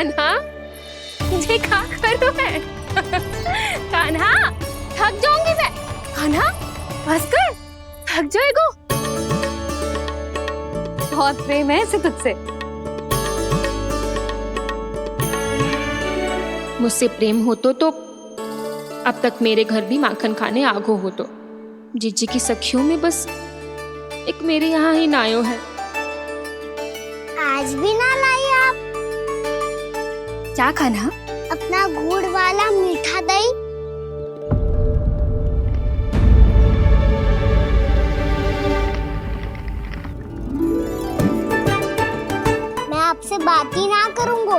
कान्हा ये क्या करो है? कान्हा थक जाऊंगी मैं। कान्हा बस कर, थक जाएगो। बहुत प्रेम है इसे तुझसे। मुझसे प्रेम हो तो अब तक मेरे घर भी माखन खाने आगो हो तो। जीजी की सखियों में बस एक मेरे यहाँ ही नायो है। आज भी ना लाई आप? क्या खाना? अपना गुड़ वाला मीठा दही। मैं आपसे बात ही ना करूंगा।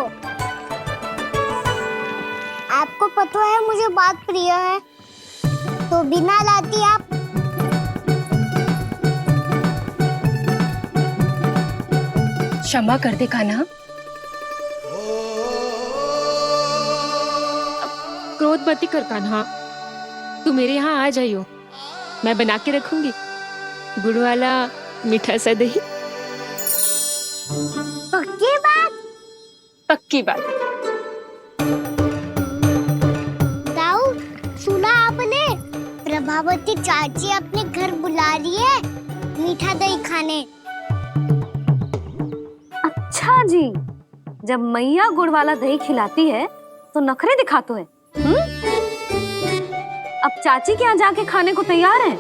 आपको पता है मुझे बात प्रिय है, तो बिना लाती आप। क्षमा कर दे कान्हा। क्रोध मत कर कान्हा, तू मेरे यहाँ आ जाइयो, मैं बना के रखूंगी गुड़ वाला मीठा सा दही। पक्की बात? पक्की बात। दाऊ, सुना आपने? प्रभावती चाची अपने घर बुला रही है मीठा दही खाने। अच्छा जी, जब मैया गुड़ वाला दही खिलाती है तो नखरे दिखाते हैं। अब चाची के यहाँ जाके खाने को तैयार हैं।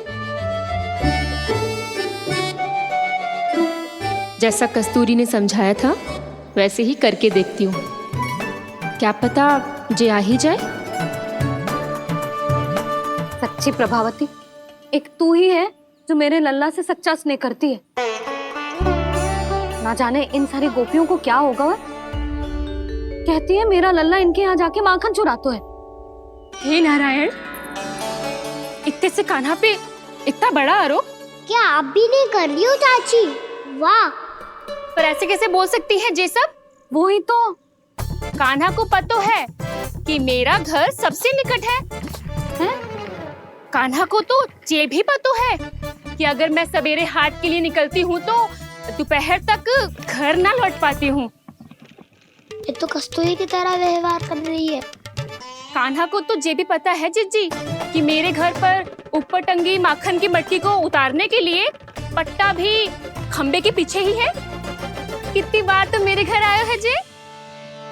जैसा कस्तूरी ने समझाया था वैसे ही करके देखती हूँ, क्या पता जे आ ही जाए। सच्ची प्रभावती, एक तू ही है जो मेरे लल्ला से सच्चा स्नेह करती है। ना जाने इन सारी गोपियों को क्या होगा। वह कहती है मेरा लल्ला इनके यहाँ जाके माखन चुराता है। हे नारायण, इतने से कान्हा पे इतना बड़ा आरोप। क्या आप भी नहीं कर रही हो चाची? वाह! पर ऐसे कैसे बोल सकती है जे सब? वो ही तो। कान्हा को पता है कि मेरा घर सबसे निकट है? कान्हा को तो ये भी पता है कि अगर मैं सवेरे हाट के लिए निकलती हूँ तो दोपहर तक घर ना लौट पाती हूँ। ये तो कस्तूरी की तरह व्यवहार कर रही है। कान्हा को तो ये भी पता है जीजी कि मेरे घर पर ऊपर टंगी माखन की मटकी को उतारने के लिए पट्टा भी खंबे के पीछे ही है। कितनी बार तो मेरे घर आयो है जी।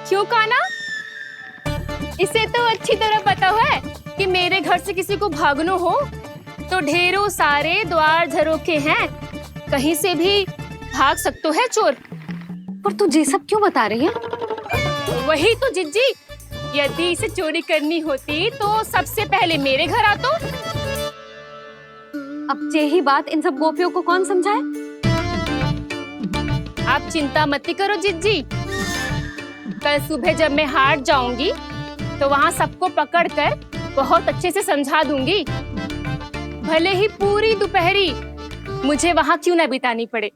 क्यों कान्हा? इसे तो अच्छी तरह पता है कि मेरे घर से किसी को भागनो हो तो ढेरों सारे द्वार झरोखे हैं, कहीं से भी भाग सकते है चोर। पर तू ये सब क्यों बता रही है? वही तो जिज्जी, यदि इसे चोरी करनी होती तो सबसे पहले मेरे घर आतो। अब यही बात इन सब गोपियों को कौन समझाए? आप चिंता मत करो जिज्जी, कल सुबह जब मैं हाट जाऊंगी तो वहाँ सबको पकड़कर बहुत अच्छे से समझा दूंगी, भले ही पूरी दोपहरी मुझे वहाँ क्यों ना बितानी पड़े।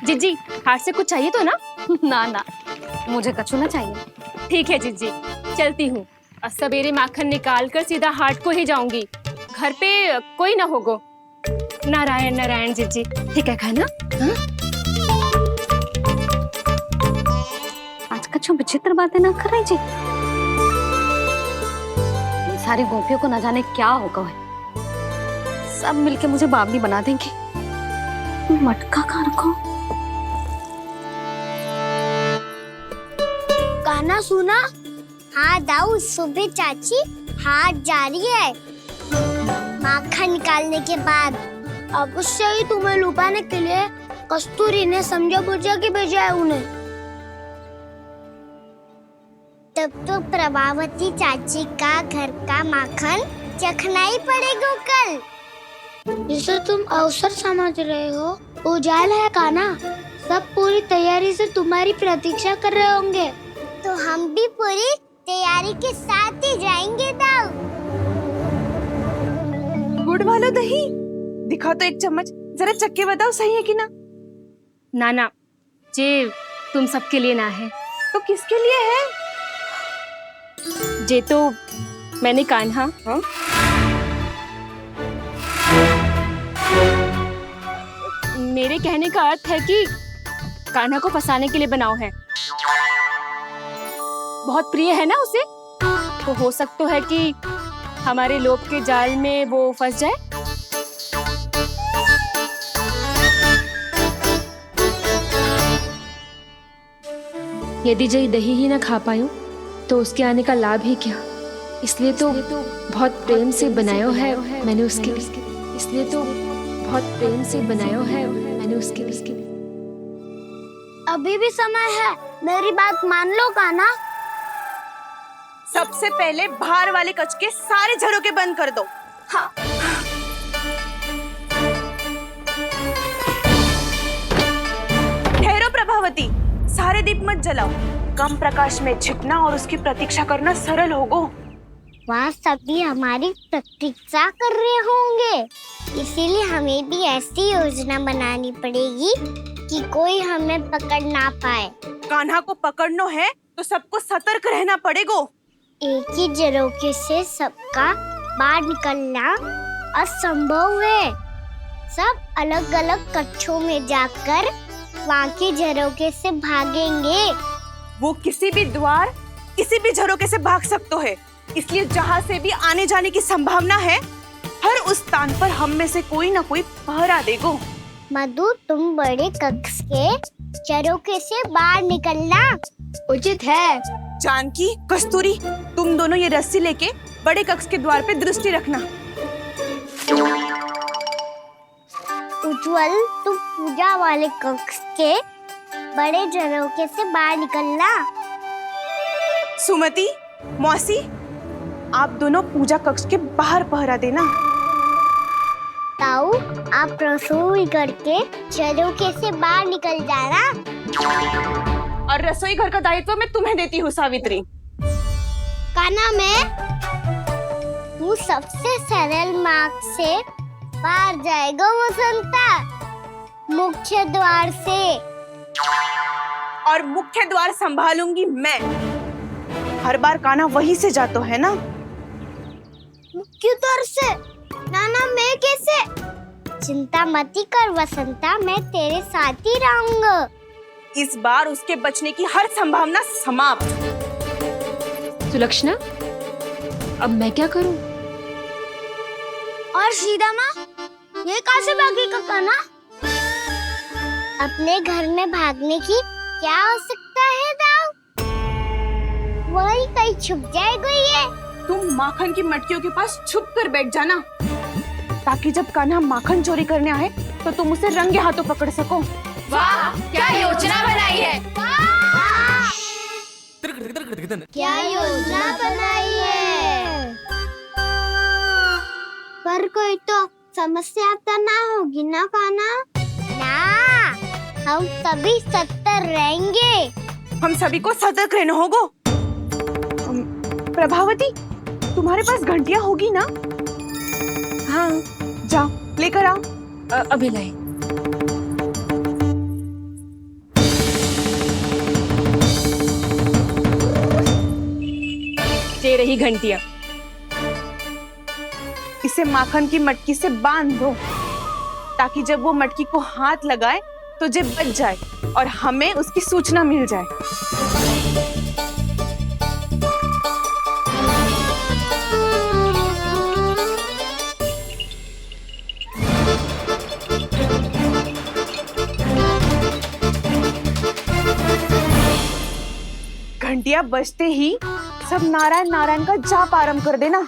जिज्जी, हाट से कुछ चाहिए तो ना? ना ना, मुझे कछु ना चाहिए। ठीक है जिज्जी, चलती हूँ। और सवेरे माखन निकाल कर सीधा हाट को ही जाऊंगी, घर पे कोई ना होगो। नारायण नारायण जिज्जी, ठीक है खाना? आज कछु विचित्र बातें ना कर रही जी। सारी गोपियों को न जाने क्या होगा है। सब मिलके मुझे बावली बना देंगे। मटका कहाँ रखो? गाना सुना? हाँ दाऊ, सुबह चाची हाट जा रही है माखन निकालने के बाद। अवश्य ही तुम्हें लुभाने के लिए कस्तूरी ने समझा बुझा के भेजा है उन्हें। तब तो प्रभावती चाची का घर का माखन चखना ही पड़ेगा कल। जिसे तुम अवसर समझ रहे हो, उजाल है कान्हा। सब पूरी तैयारी से तुम्हारी प्रतीक्षा कर रहे होंगे। तो हम भी पूरी तैयारी के साथ ही जाएंगे दाऊ। गुड़ वाला दही दिखाओ तो एक चम्मच, जरा चख के बताओ सही है कि ना। ना ना, जे तुम सबके लिए ना है। तो किसके लिए है? जे तो मैंने कान्हा मेरे कहने का अर्थ है कि कान्हा को फंसाने के लिए बनाओ है। बहुत प्रिय है ना उसे, तो हो सकता है कि हमारे लोभ के जाल में वो फंस जाए। यदि जय दही ही ना खा पायो तो उसके आने का लाभ ही क्या। इसलिए तो बहुत प्रेम से बनायो है मैंने उसके लिए। इसलिए तो बहुत प्रेम से बनायो है मैंने उसके लिए। अभी भी समय है, मेरी बात मान लो कान्हा। सबसे पहले बाहर वाले कच के सारे झरोके बंद कर दो। हाँ। ठहरो प्रभावती, सारे दीप मत जलाओ। कम प्रकाश में छिपना और उसकी प्रतीक्षा करना सरल होगो। वहाँ सभी हमारी प्रतीक्षा कर रहे होंगे, इसीलिए हमें भी ऐसी योजना बनानी पड़ेगी कि कोई हमें पकड़ ना पाए। कान्हा को पकड़ना है तो सबको सतर्क रहना पड़ेगा। एक ही झरोखे से सबका बाहर निकलना असंभव है। सब अलग अलग कक्षों में जाकर वहाँ के झरोखे से भागेंगे। वो किसी भी द्वार, किसी भी झरोखे से भाग सकते है, इसलिए जहाँ से भी आने जाने की संभावना है, हर उस स्थान पर हम में से कोई ना कोई पहरा देगो। मधु, तुम बड़े कक्ष के झरोखे से बाहर निकलना उचित है। जानकी, कस्तूरी, तुम दोनों ये रस्सी लेके बड़े कक्ष के द्वार पे दृष्टि रखना। उज्जवल, तुम पूजा वाले कक्ष के बड़े झरोखे से बाहर निकलना। सुमति, मौसी, आप दोनों पूजा कक्ष के बाहर पहरा देना। ताऊ, आप रसोई करके झरोखे से बाहर निकल जाना। और रसोई घर का दायित्व मैं तुम्हें देती हूँ सावित्री। कान्हा, तू सबसे सरल मार्ग से बाहर जाएगा वसंता, मुख्य द्वार से। और मुख्य द्वार संभालूंगी मैं। हर बार कान्हा वहीं से जातो है ना। मुख्य द्वार से? नाना, मैं कैसे? चिंता मत कर वसंता, मैं तेरे साथ ही रहूंगा। इस बार उसके बचने की हर संभावना समाप्त। सुलक्षणा, अब मैं क्या करूं? और सीधा माँ, ये कहाँ से भागेगा कान्हा? अपने घर में भागने की क्या हो सकता है दाऊ? वही कहीं छुप जाएगा ये। तुम माखन की मटकियों के पास छुप कर बैठ जाना, ताकि जब कान्हा माखन चोरी करने आए तो तुम उसे रंगे हाथों पकड़ सको। वाह, क्या योजना बनाई है। क्या योजना बनाई है? पर कोई तो समस्या तो ना होगी ना कान्हा? ना, हम सभी सतर्क रहेंगे। हम सभी को सतर्क रहना होगा। प्रभावती, तुम्हारे पास घंटियां होगी ना? हाँ, जाओ लेकर आओ। अभी लाई। ये रही घंटियां। इसे माखन की मटकी से बांध दो, ताकि जब वो मटकी को हाथ लगाए तो जे बच जाए और हमें उसकी सूचना मिल जाए। घंटियां बजते ही सब नारायण नारायण का जाप आरंभ कर देना,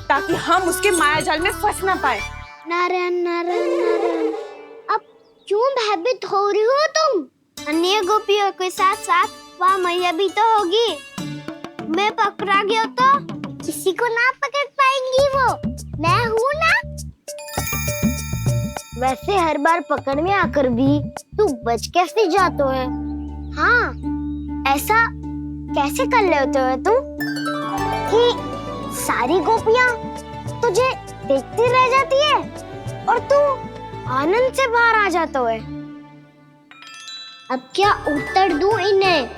ताकि हम उसके मायाजाल में फंस ना पाए। नारायण नारायण नारायण। अब क्यों भयभीत हो रही हो तुम? अन्य गोपियों के साथ साथ वहाँ मैया भी तो होगी। मैं पकड़ा गया तो किसी को ना पकड़ पाएंगी वो। मैं हूँ ना। वैसे हर बार पकड़ में आकर भी तू बच कैसे जातो है? हाँ, ऐसा कैसे कर लेते हो तुम कि सारी गोपियाँ तुझे देखती रह जाती है और तू आनंद से बाहर आ जाता है? अब क्या उत्तर दूं इन्हें?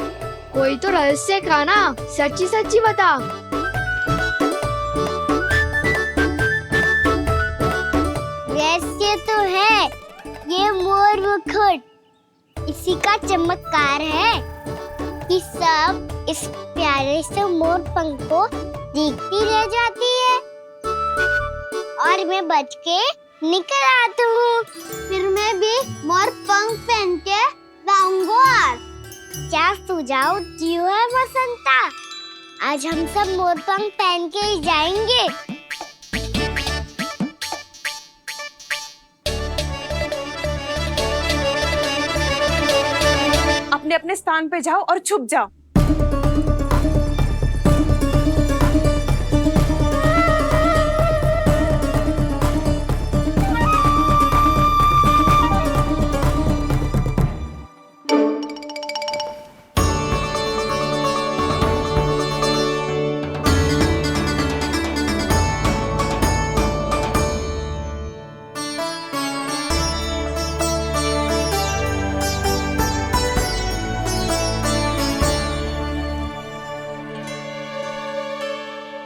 कोई तो रहस्य कान्हा, सच्ची सच्ची बता। रहस्य तो है, ये मोर मुकुट इसी का चमत्कार है। कि सब इस प्यारे से मोर पंख को देखती रह जाती है और मैं बच के निकल आता हूँ। फिर मैं भी मोर पंख पहन के गाऊंगा। क्या सुझाव दियो है बसंता? आज हम सब मोर पंख पहन के ही जाएंगे। अपने अपने स्थान पे जाओ और छुप जाओ।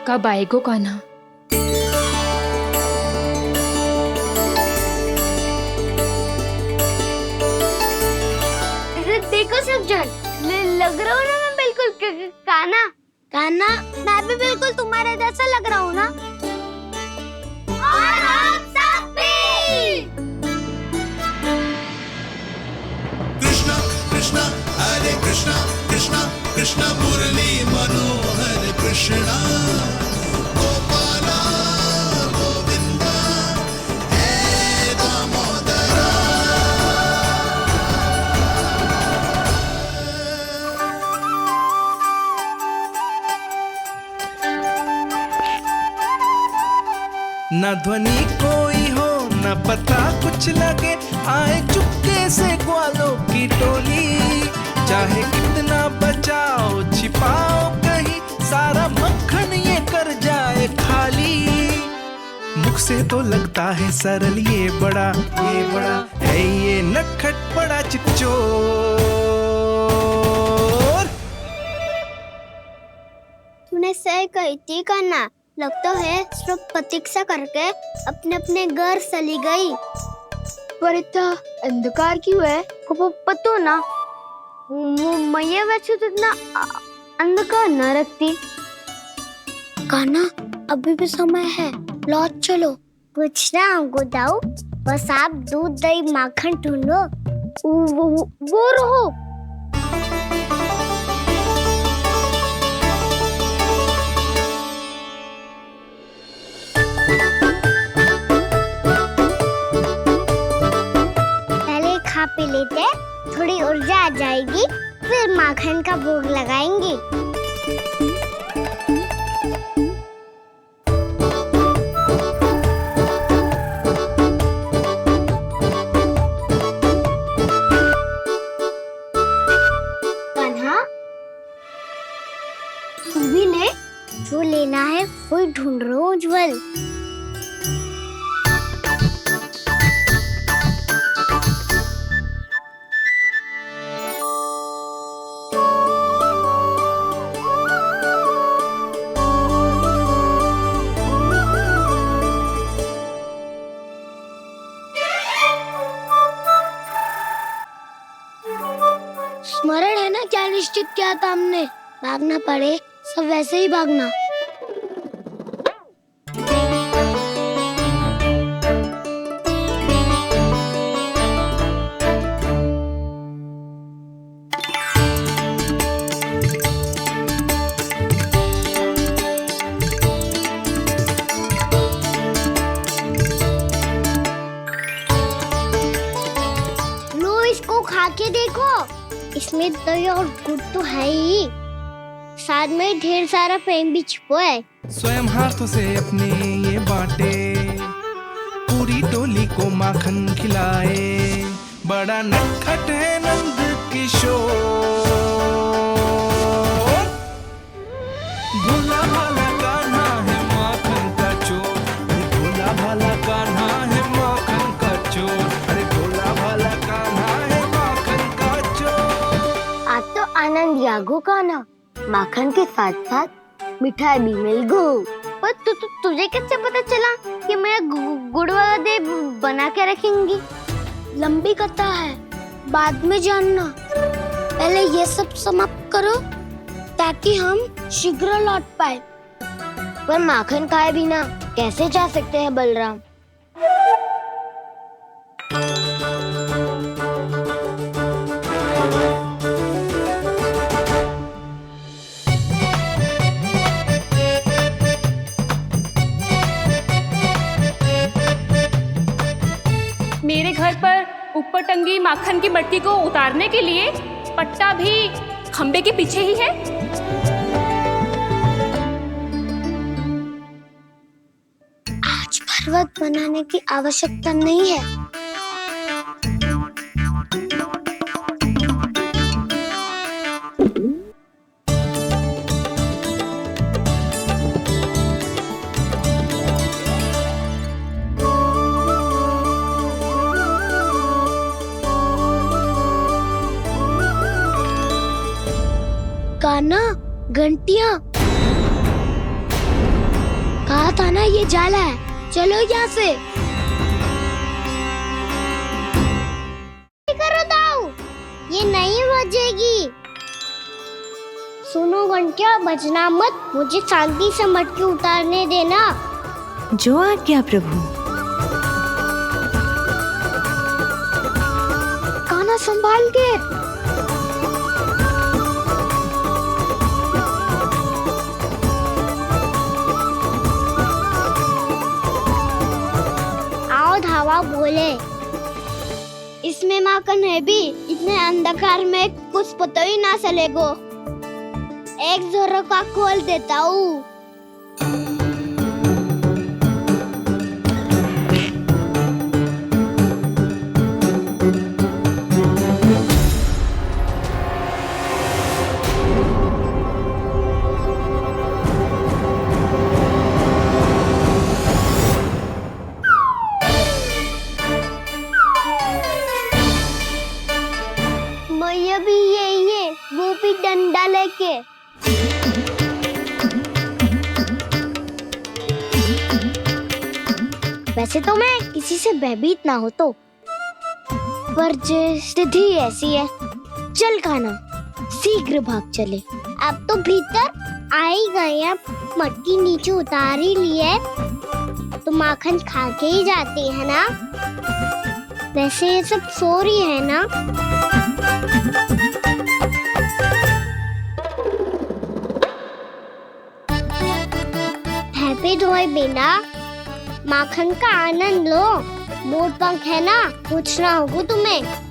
कब आएगो कान्हा? देखो सब जन, लग रहा हूँ ना मैं बिल्कुल कान्हा। कान्हा, मैं भी बिल्कुल तुम्हारे जैसा लग रहा हूँ ना। और हम सब भी। कृष्णा कृष्णा हरे कृष्णा कृष्णा कृष्णा मुरली मनोहर कृष्णा गोपाला गोविंदा हे दामोदरा। न ध्वनि कोई हो न पता कुछ लगे, आए चुपके से ग्वालों की टोली। चाहे कितना बचाओ छिपाओ कहीं, सारा मक्खन ये कर जाए खाली। मुख से तो लगता है सरल, ये बड़ा है ये नटखट बड़ा चिकचोर। तूने सही कही थी कान्हा। लगता है सब प्रतीक्षा करके अपने अपने घर चली गई। पर इतना अंधकार क्यों है? पतो ना, मैं वैसे तो इतना अंधकार न रखती। कान्हा, अभी भी समय है, लौट चलो। कुछ ना हमको दाऊ, बस आप दूध दही माखन ढूंढो। वो रहो। खा पी लेते, थोड़ी ऊर्जा आ जाएगी, फिर माखन का भोग लगाएंगे। कान्हा, तू भी ले, जो लेना है वो ढूंढ रहा हूँ उज्जवल। स्मरण है ना क्या निश्चित किया था हमने? भागना पड़े सब वैसे ही भागना। लो इसको खा के देखो, इसमें दही और गुड़ तो है ही, साथ में ढेर सारा प्रेम भी छुपा है। स्वयं हाथों से अपने ये बांटे, पूरी टोली को माखन खिलाए। बड़ा नटखट है नंद किशोर, भोला भाला कान्हा है माखन का चोर। भोला भाला कान्हा है माखन का चोर। अरे भोला भाला कान्हा है माखन का चोर। आज तो आनंद यागो कान्हा, माखन के साथ साथ मिठाई भी मिल गई। पर तुझे कैसे पता चला कि मैं गुड़ वाला दही बना के रखेंगी? लंबी कथा है, बाद में जानना। पहले ये सब समाप्त करो ताकि हम शीघ्र लौट पाए। पर माखन खाए बिना कैसे जा सकते हैं बलराम? मेरे घर पर ऊपर टंगी माखन की मटकी को उतारने के लिए पट्टा भी खंबे के पीछे ही है। आज पर्वत बनाने की आवश्यकता नहीं है। कान्हा, घंटियां, कहा था ना ये जाला है। चलो यहाँ से। करो दाऊ, ये नहीं बजेगी। सुनो घंटियां, बजना मत, मुझे शांति से मटकी उतारने देना। जो आज्ञा प्रभु। कान्हा संभाल के। धावा बोले, इसमें माखन है भी, इतने अंधकार में कुछ पता ही ना चलेगो। एक जोरों का खोल देता हूँ। भी यही है, वो भी डंडा लेके। वैसे तो मैं किसी से भयभीत ना हो तो, पर स्थिति ऐसी है। चल कान्हा, शीघ्र भाग चले। अब तो भीतर आ ही गए, अब मटकी नीचे उतार ही लिए तो माखन खा के ही जाती है ना। वैसे ये सब सो रही है ना। हैप्पी धोए बिना माखन का आनंद लो। मोट पंख है ना, पूछना होगा तुम्हें।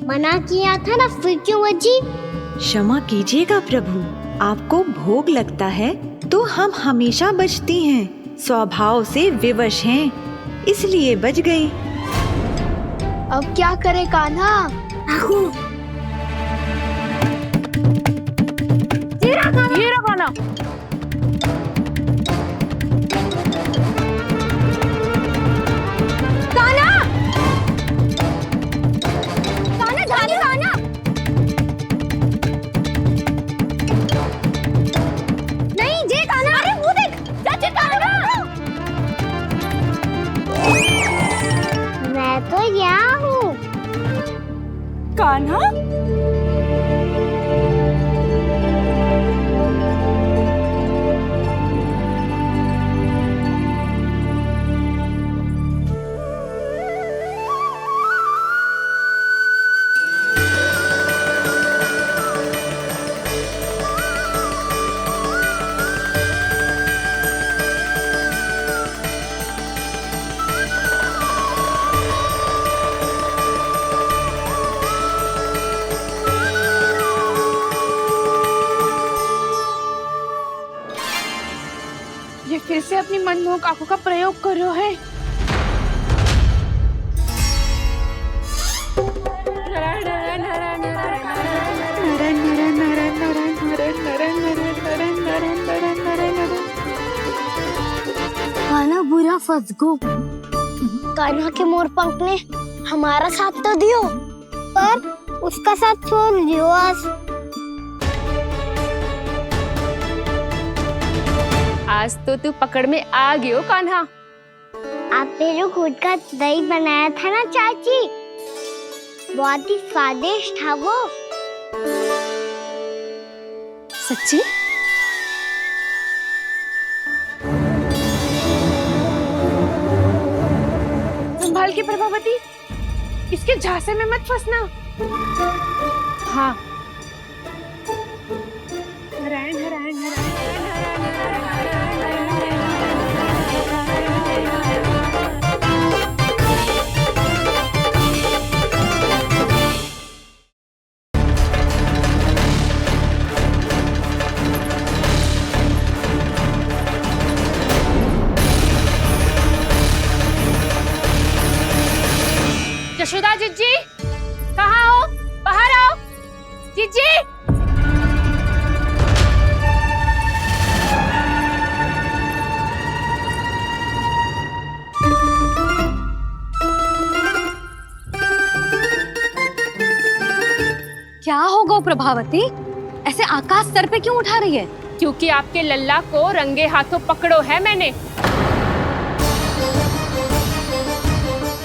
मना किया था ना, फिर क्यों बजी? क्षमा कीजिएगा प्रभु, आपको भोग लगता है तो हम हमेशा बजती हैं। स्वभाव से विवश हैं, इसलिए बज गई। अब क्या करे कान्हा? ये रहा कान्हा। मैं तो यहाँ हूँ। कान्हा, ये फिर से अपनी मनमोहक आंखों का प्रयोग कर रहे है। फंस गो। कान्हा के मोर पंख ने हमारा साथ तो दियो, पर उसका साथ छोड़ दियो आज। आज तो तू पकड़ में आ गयो कान्हा। आपने जो खुद का दही बनाया था ना चाची, बहुत ही स्वादिष्ट था वो। सच्ची? संभाल के प्रभावती, इसके झांसे में मत फंसना। हाँ। यशोदा जीजी, कहाँ हो? बाहर आओ जीजी। क्या होगा प्रभावती? ऐसे आकाश सर पे क्यों उठा रही है? क्योंकि आपके लल्ला को रंगे हाथों पकड़ो है मैंने।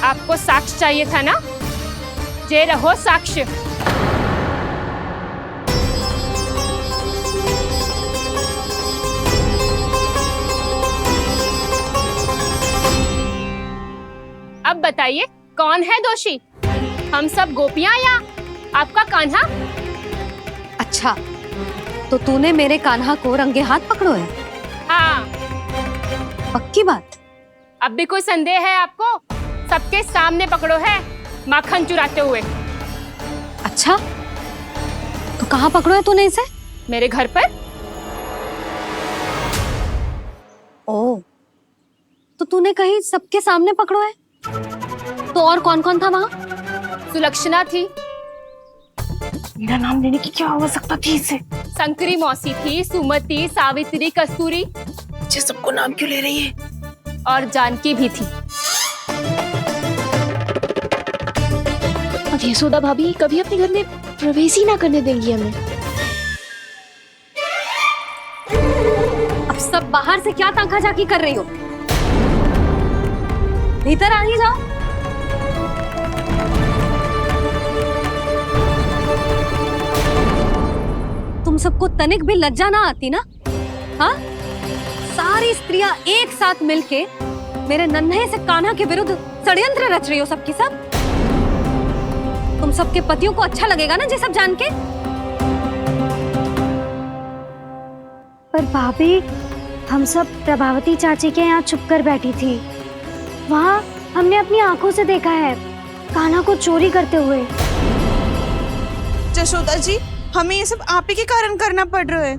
आपको साक्ष्य चाहिए था ना? जे रहो साक्ष्य। अब बताइए कौन है दोषी? हम सब गोपियां या आपका कान्हा? अच्छा, तो तूने मेरे कान्हा को रंगे हाथ पकड़ो है? हाँ। पक्की बात? अब भी कोई संदेह है आपको? सबके सामने पकड़ो है माखन चुराते हुए। अच्छा, तो कहाँ पकड़ो है तूने इसे? मेरे घर पर। ओ, तो तूने कहीं सबके सामने पकड़ो है? तो और कौन कौन था वहाँ? सुलक्षणा थी। मेरा नाम लेने की क्या आवश्यकता थी इसे? संकरी मौसी थी, सुमति, सावित्री, कस्तूरी। ये सबको नाम क्यों ले रही है? और जानकी भी थी। अब यशोदा भाभी कभी अपने घर में प्रवेश ही ना करने देंगी हमें। अब सब बाहर से क्या ताका झाकी कर रही हो? भीतर आ ही जाओ। तुम सबको तनिक भी लज्जा ना आती ना? हाँ? सारी स्त्रियां एक साथ मिलके मेरे नन्हे से कान्हा के विरुद्ध षड्यंत्र रच रही हो सबकी सब। तुम सबके पतियों को अच्छा लगेगा ना ये सब जान के? पर भाभी, हम सब प्रभावती चाची के यहाँ छुप कर बैठी थी। वहाँ हमने अपनी आंखों से देखा है कान्हा को चोरी करते हुए। यशोदा जी, हमें ये सब आप ही के कारण करना पड़ रहा है।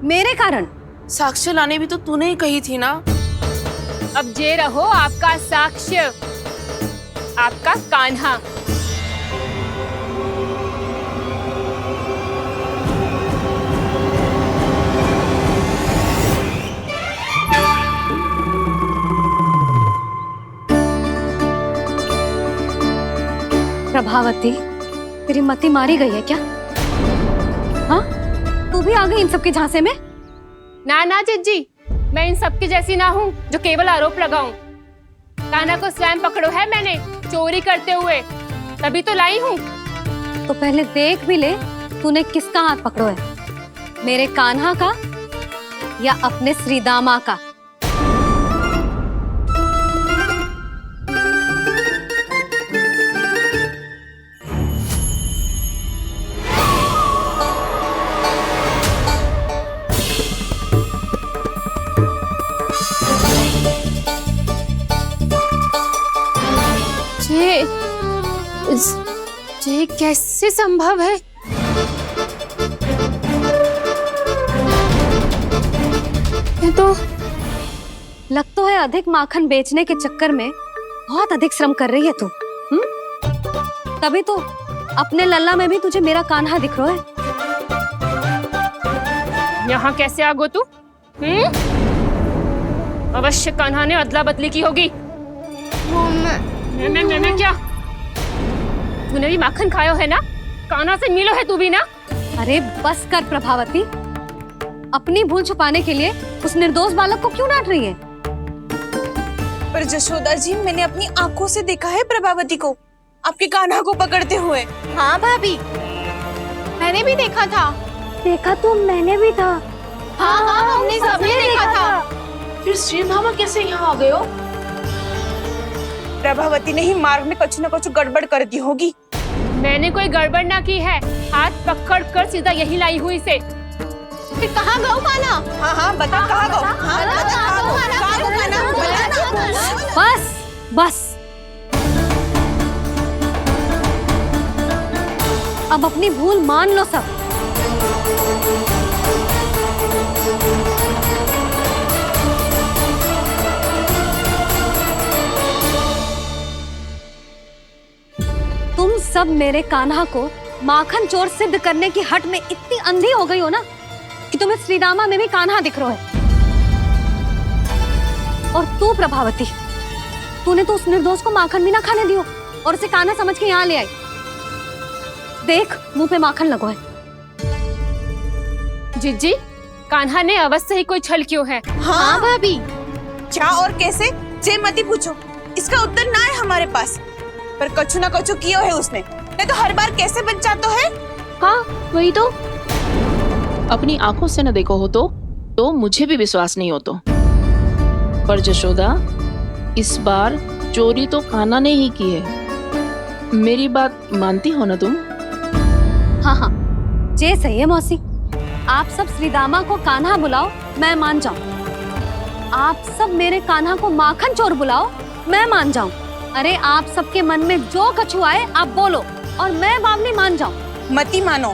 मेरे कारण? साक्ष्य लाने भी तो तूने ही कही थी ना। अब जे रहो आपका साक्ष्य, आपका कान्हा। प्रभावती, तेरी मति मारी गई है क्या? हाँ? तू भी आ गई इन सबके झांसे में? ना ना जिज्जी, मैं इन सबकी जैसी ना हूँ जो केवल आरोप लगाऊं। कान्हा को स्वयं पकड़ो है मैंने चोरी करते हुए, तभी तो लाई हूँ। तो पहले देख भी ले तूने किसका हाथ पकड़ो है, मेरे कान्हा का या अपने श्रीदामा का? ये कैसे संभव है? ये तो लग तो है अधिक माखन बेचने के चक्कर में बहुत अधिक श्रम कर रही है तू। तभी तो अपने लल्ला में भी तुझे मेरा कान्हा दिख रहा है। यहाँ कैसे आ गो तू? अवश्य कान्हा ने अदला बदली की होगी। मैं क्या? तूने भी माखन खायो है ना? कान्हा से मिलो है तू भी ना? अरे बस कर प्रभावती, अपनी भूल छुपाने के लिए उस निर्दोष बालक को क्यों डांट रही है? पर जशोदा जी, मैंने अपनी आंखों से देखा है प्रभावती को आपके कान्हा को पकड़ते हुए। हाँ भाभी, मैंने भी देखा था। देखा तो मैंने भी था। हाँ हाँ, हमने सबने देखा था। फिर श्रीधामा कैसे यहाँ आ गए हो? प्रभावती ने ही मार्ग में कुछ न कुछ गड़बड़ कर दी होगी। मैंने कोई गड़बड़ ना की है, हाथ पकड़ कर सीधा यही लाई हुई से। फिर कहाँ गौ कान्हा? हाँ हाँ, बता कहाँ गौ? हाँ बता कहाँ गौ कान्हा? बस बस, अब अपनी भूल मान लो सब। तुम सब मेरे कान्हा को माखन चोर सिद्ध करने की हट में इतनी अंधी हो गई हो ना कि तुम्हें श्रीदामा में भी कान्हा दिख रहा है। और तू प्रभावती, तूने तो उस निर्दोष को माखन भी ना खाने दियो और उसे कान्हा समझ के यहाँ ले आई। देख, मुंह पे माखन लगो है। जिज्जी, कान्हा ने अवश्य ही कोई छल क्यों है। हाँ भाभी, क्या और कैसे, जे मती पूछो, इसका उत्तर ना है हमारे पास। पर कछु ना कछु किया है उसने, नहीं तो हर बार कैसे बच जाता है। हाँ वही तो, अपनी आंखों से न देखो हो तो मुझे भी विश्वास नहीं हो तो। पर जशोदा, इस बार चोरी तो कान्हा ने ही की है। मेरी बात मानती हो ना तुम? हाँ हाँ, जे सही है मौसी। आप सब श्रीदामा को कान्हा बुलाओ, मैं मान जाऊं। आप सब मेरे कान्हा को माखन चोर बुलाओ, मैं मान जाऊं। अरे आप सबके मन में जो कछु आए आप बोलो और मैं बावली मान जाऊं। मती मानो,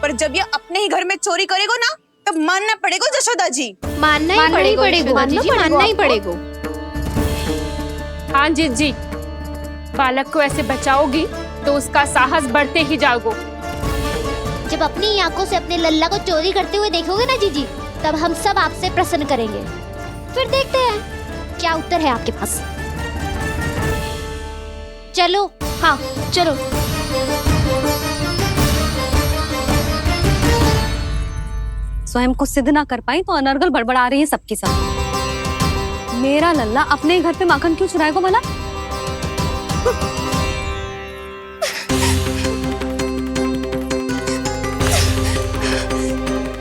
पर जब ये अपने ही घर में चोरी करेगो ना, तब मानना पड़ेगा जशोदा जी। मानना ही पड़ेगा, मानना ही पड़ेगा। हाँ जिज्जी, बालक को ऐसे बचाओगी तो उसका साहस बढ़ते ही जाओगे। जब अपनी आंखों से अपने लल्ला को चोरी करते हुए देखोगे ना जीजी, तब हम सब आपसे प्रसन्न करेंगे। फिर देखते हैं क्या उत्तर है आपके पास। चलो, हाँ चलो। स्वयं को सिद्ध ना कर पाई तो अनर्गल बड़बड़ा रही है सबके साथ। मेरा लल्ला अपने ही घर पे माखन क्यों चुराएगा भला?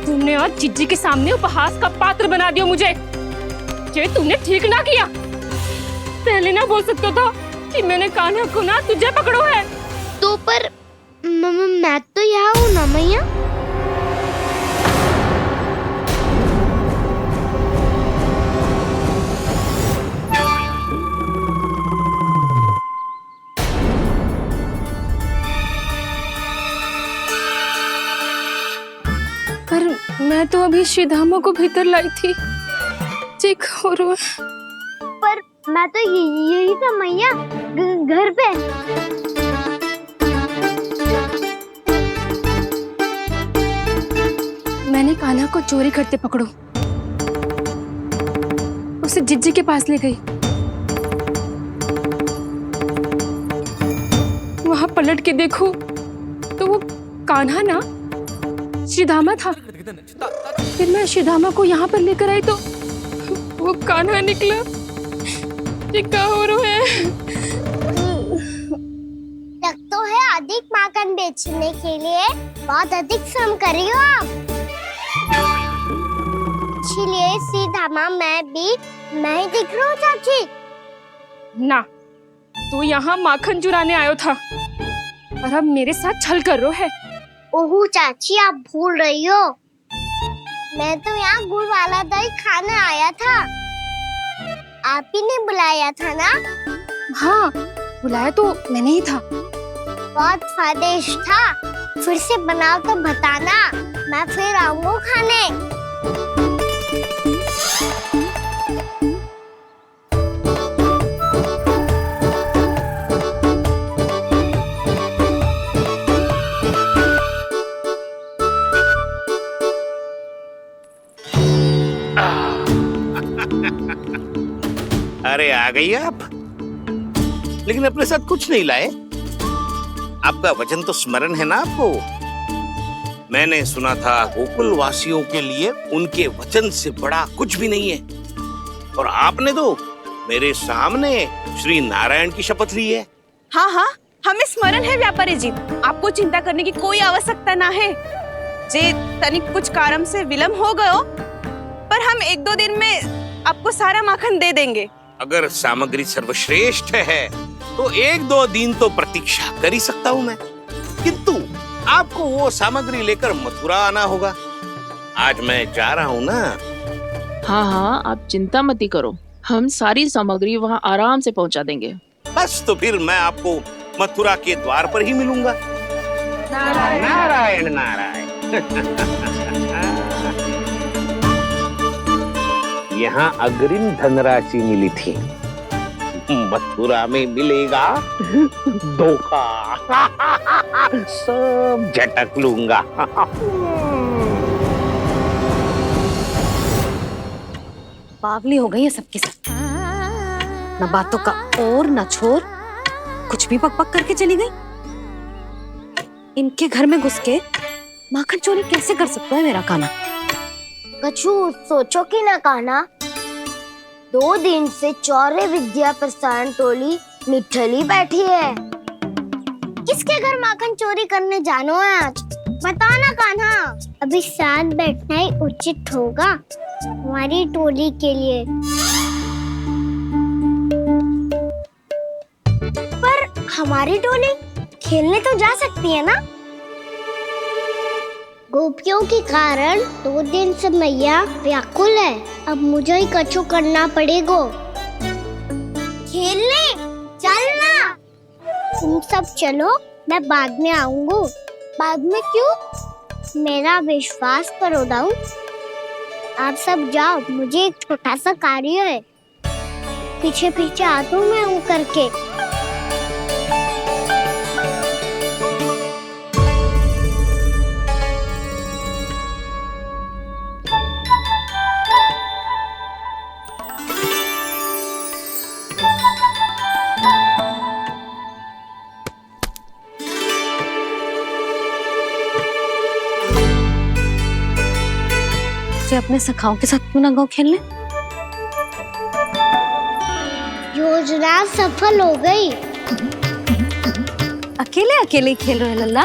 तुमने आज जिज्जी के सामने उपहास का पात्र बना दिया मुझे। ये तुमने ठीक ना किया। पहले ना बोल सकता था कि मैंने कान्हा को ना तुझे पकड़ो है। तो पर मैं तो यहाँ हूँ ना मैया। पर मैं तो अभी श्रीधामा को भीतर लाई थी। चेक हो रहा है। पर मैं तो यही था मैया, घर पे। मैंने कान्हा को चोरी करते पकड़ो, उसे जिज्जी के पास ले गई। वहां पलट के देखो तो वो कान्हा ना श्रीधामा था। फिर मैं श्रीधामा को यहाँ पर लेकर आई तो वो कान्हा निकला। ये क्या हो रहा है? लग तो है अधिक माखन बेचने के लिए बहुत अधिक श्रम कर रही हो आप। इसलिए सीधामा मैं ही दिख रहा हूँ चाची। ना, तू यहाँ माखन चुराने आयो था और अब मेरे साथ छल कर रो है। ओह चाची, आप भूल रही हो, मैं तो यहाँ गुड़ वाला दही खाने आया था। आप ही ने बुलाया था ना? हाँ, बुलाया तो मैंने ही था। बहुत स्वादिष्ट था। फिर से बनाओ तो बताना, मैं फिर आऊंगा खाने। अरे आ गई आप, लेकिन अपने साथ कुछ नहीं लाए। आपका वचन तो स्मरण है ना आपको? मैंने सुना था गोकुल वासियों के लिए उनके वचन से बड़ा कुछ भी नहीं है, और आपने तो मेरे सामने श्री नारायण की शपथ ली है। हाँ हाँ, हमें स्मरण है व्यापारी जी, आपको चिंता करने की कोई आवश्यकता ना है। जे तनिक कुछ कारण से विलंब हो गयो, पर हम 1-2 दिन में आपको सारा माखन दे देंगे। अगर सामग्री सर्वश्रेष्ठ है तो 1-2 दिन तो प्रतीक्षा कर ही सकता हूँ मैं, किंतु आपको वो सामग्री लेकर मथुरा आना होगा। आज मैं जा रहा हूँ ना। हाँ हाँ, आप चिंता मत करो, हम सारी सामग्री वहाँ आराम से पहुँचा देंगे। बस तो फिर मैं आपको मथुरा के द्वार पर ही मिलूंगा। नारायण नारायण। यहाँ अग्रिम धनराशि मिली थी, मथुरा में मिलेगा धोखा। सब झटक लूंगा। बावली हो गई है सबकी सब, न बातों का और न छोर, कुछ भी बक करके चली गई। इनके घर में घुस के माखन चोरी कैसे कर सकता है मेरा कान्हा? कछु सोचो कि ना कान्हा, 2 दिन से चौर्य विद्या प्रसारण टोली निठली बैठी है। किसके घर माखन चोरी करने जानो है आज? बता ना कान्हा। अभी साथ बैठना ही उचित होगा हमारी टोली के लिए। पर हमारी टोली खेलने तो जा सकती है ना? गोपियों के कारण 2 दिन से मैया व्याकुल है। अब मुझे ही कछु करना पड़ेगा। खेलने चलना। तुम सब चलो, मैं बाद में आऊंगा। बाद में क्यों? मेरा विश्वास करो डाउन। आप सब जाओ, मुझे एक छोटा सा कार्य है। पीछे पीछे आता हूँ मैं हूँ करके। अपने सखाओं के साथ क्यों ना गाँव खेलने? योजना सफल हो गई। अकेले अकेले खेल रहे लल्ला?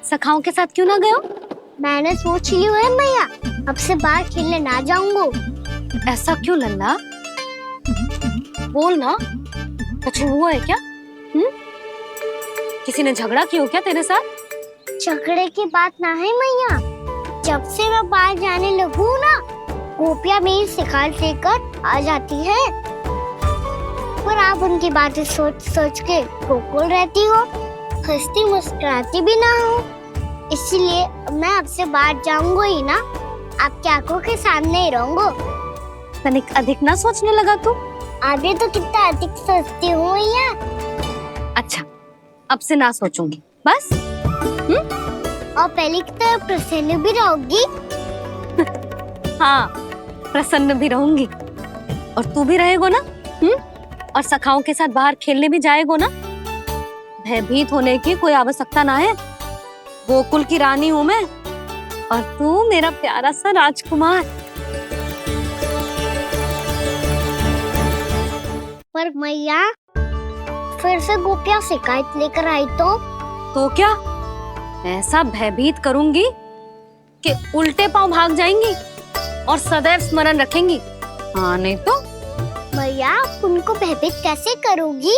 सखाओं के साथ क्यों ना गए हो? मैंने सोच लिया है मैया, अब से बाहर खेलने ना जाऊंगा। ऐसा क्यों लल्ला? बोल ना, कुछ हुआ है क्या? किसी ने झगड़ा किया हो क्या तेरे साथ? झगड़े की बात ना है मैया, जब से मैं बाहर जाने लगू ना, गोपियां मेरी शिकार लेकर आ जाती है। पर आप उनकी बातें सोच सोच के गोकुल रहती हो, हंसती मुस्कुराती भी ना हो। इसलिए मैं आपसे बाहर जाऊंगा ही ना, आपकी आंखों के सामने ही रहूंगा। तनिक अधिक ना सोचने लगा तू? आगे तो कितना अधिक सोचती हूँ मैया। अच्छा, अब से ना सोचूंगी बस। और पहले की तरह प्रसन्न भी रहोगी? हाँ, प्रसन्न भी रहूंगी। और तू भी रहेगो ना? और सखाओं के साथ बाहर खेलने भी जाएगो ना? भयभीत होने की कोई आवश्यकता ना है। गोकुल की रानी हूँ मैं, और तू मेरा प्यारा सा राजकुमार। पर मैया, फिर से गोपियां शिकायत लेकर आई तो क्या? ऐसा भयभीत करूंगी कि उल्टे पांव भाग जाएंगी और सदैव स्मरण रखेंगी। हाँ नहीं तो? मैया, आप उनको भयभीत कैसे करोगी?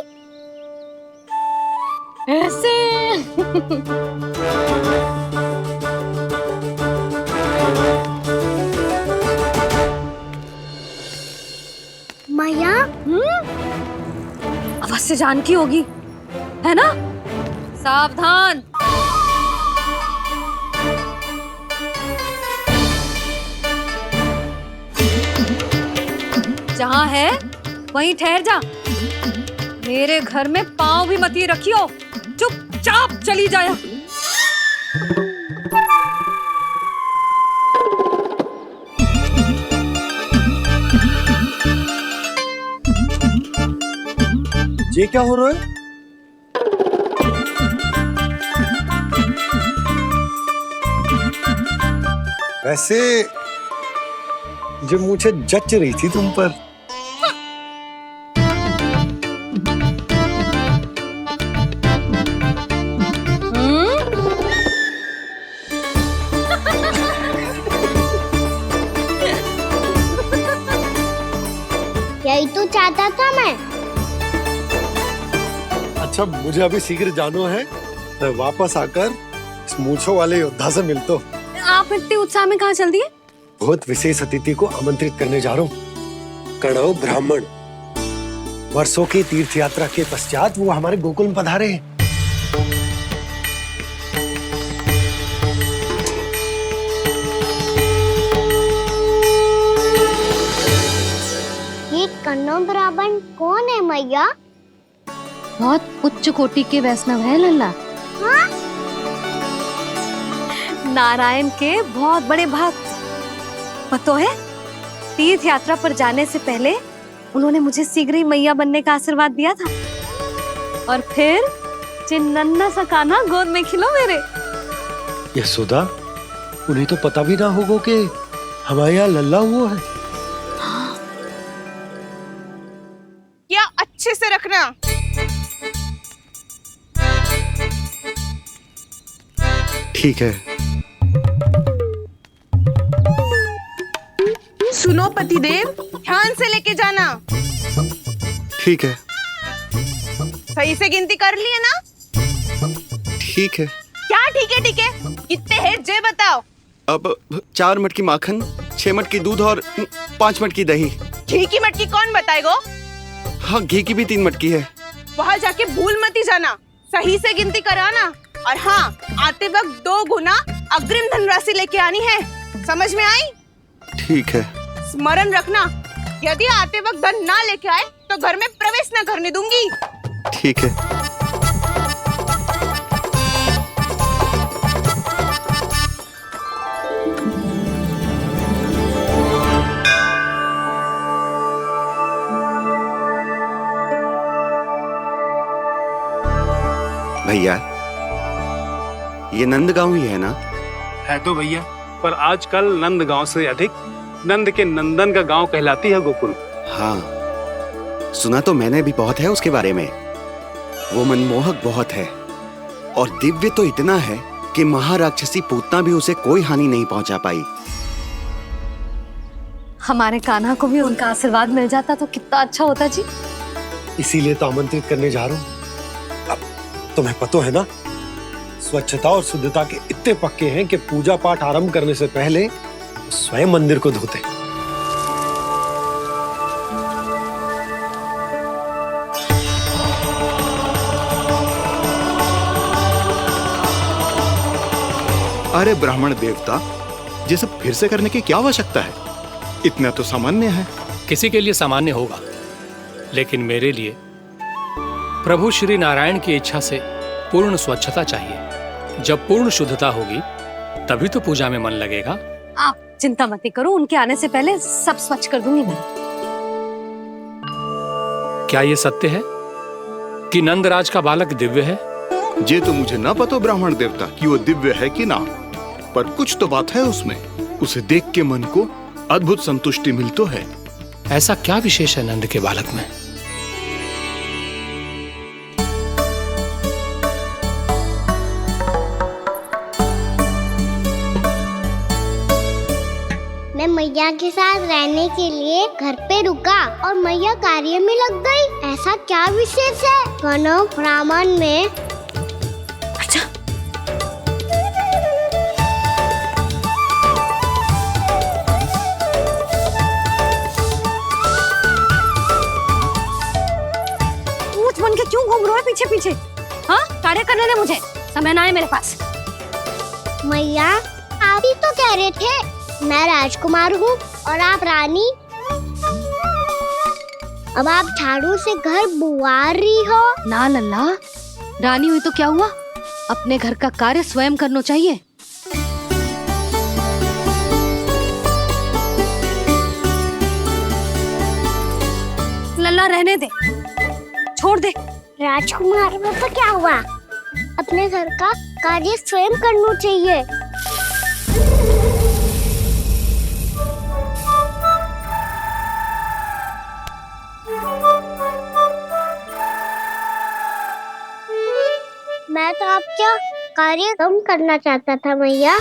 ऐसे। मैया, अवश्य जानकी होगी, है ना? सावधान। जहाँ है वहीं ठहर जा। मेरे घर में पाँव भी मत ही रखियो, चुपचाप चली जाया। ये क्या हो रहा है? वैसे जो मुझे जच रही थी तुम पर। यही तो चाहता था मैं। अच्छा, मुझे अभी शीघ्र जाना है। मैं वापस आकर इस मूंछों वाले योद्धा से मिलता हूँ। आप इतने उत्साह में कहाँ चल दिए? बहुत विशेष अतिथि को आमंत्रित करने जा रहा हूँ। कणव ब्राह्मण। वर्षों की तीर्थ यात्रा के पश्चात वो हमारे गोकुल में पधारे हैं। ये कन्नौ ब्राह्मण कौन है मैया? बहुत उच्च कोटि के वैष्णव है लल्ला। हाँ? नारायण के बहुत बड़े भक्त। पता है, तीर्थ यात्रा पर जाने से पहले उन्होंने मुझे शीघ्र ही मैया बनने का आशीर्वाद दिया था। और फिर चिन्नन्ना सा कान्हा गोद में खिलो मेरे। यशोदा, उन्हें तो पता भी ना होगा कि हमारे यहाँ लल्ला हुआ है। क्या अच्छे से रखना। ठीक है। सुनो पतिदेव, ध्यान से लेके जाना। ठीक है। सही से गिनती कर लिए ना? ठीक है। क्या ठीक है ठीक है? कितने हैं जे बताओ। अब 4 मटकी माखन, 6 मटकी दूध और 5 मटकी दही। घी की मटकी कौन बताएगो? हाँ, घी की भी 3 मटकी है। वहाँ जाके भूल मत ही जाना, सही से गिनती कराना। और हाँ, आते वक्त 2 गुना अग्रिम धनराशि लेके आनी है। समझ में आई? ठीक है। स्मरण रखना, यदि आते वक्त धन ना लेके आए तो घर में प्रवेश न करने दूंगी। ठीक है। भैया, ये नंदगांव ही है ना? है तो भैया, पर आजकल नंदगांव से अधिक नंद के नंदन का गांव कहलाती है गोकुल। हाँ, सुना तो मैंने भी बहुत है उसके बारे में। वो मनमोहक बहुत है और दिव्य तो इतना है कि महाराक्षसी पूतना भी उसे कोई हानि नहीं पहुंचा पाई। हमारे कान्हा को भी उनका आशीर्वाद मिल जाता तो कितना अच्छा होता जी। इसीलिए तो आमंत्रित करने जा रहा हूँ। अब तुम्हें पता है ना, स्वच्छता और शुद्धता के इतने पक्के हैं कि पूजा पाठ आरंभ करने से पहले स्वयं मंदिर को धोते। अरे ब्राह्मण देवता, ये सब फिर से करने की क्या आवश्यकता है? इतना तो सामान्य है। किसी के लिए सामान्य होगा, लेकिन मेरे लिए प्रभु श्री नारायण की इच्छा से पूर्ण स्वच्छता चाहिए। जब पूर्ण शुद्धता होगी तभी तो पूजा में मन लगेगा। आप चिंता मत करो, उनके आने से पहले सब स्वच्छ कर दूंगी मैं। क्या ये सत्य है कि नंदराज का बालक दिव्य है? ये तो मुझे ना पता ब्राह्मण देवता कि वो दिव्य है कि ना, पर कुछ तो बात है उसमें। उसे देख के मन को अद्भुत संतुष्टि मिलती है। ऐसा क्या विशेष है नंद के बालक में? मैं मैया के साथ रहने के लिए घर पे रुका और मैया कार्य में लग गई। ऐसा क्या विशेष है कन्नौ ब्राह्मण में? अच्छा, पूछ बन के क्यों घूम रहे हो पीछे पीछे? हाँ, कार्य करने दे मुझे, समय ना है मेरे पास। मैया, आप ही तो कह रहे थे मैं राजकुमार हूँ और आप रानी। अब आप झाड़ू से घर बुआ रही हो। ना लल्ला, रानी हुई तो क्या हुआ, अपने घर का कार्य स्वयं करना चाहिए। लल्ला रहने दे, छोड़ दे। राजकुमार में तो क्या हुआ? अपने घर का कार्य स्वयं करना चाहिए। मैं तो आपका कार्य कम करना चाहता था मैया,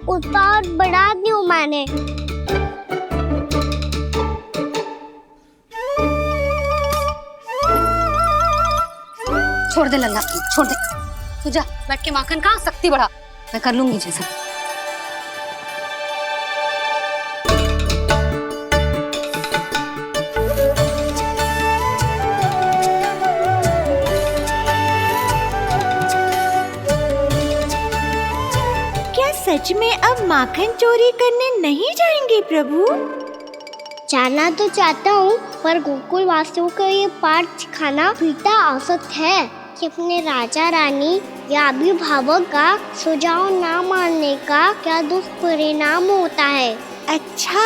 उसका और बढ़ा दूं मैंने। छोड़ दे लल्ला, छोड़ दे। तू जा बैठ के माखन खा, शक्ति बढ़ा, मैं कर लूंगी जैसा। क्या सच में अब माखन चोरी करने नहीं जाएंगे प्रभु? जाना तो चाहता हूँ, पर गोकुल वासियों को ये पाठ सिखाना पिता आवश्यक है कि अपने राजा रानी या अभिभावक का सुझाव ना मानने का क्या दुष्परिणाम होता है। अच्छा,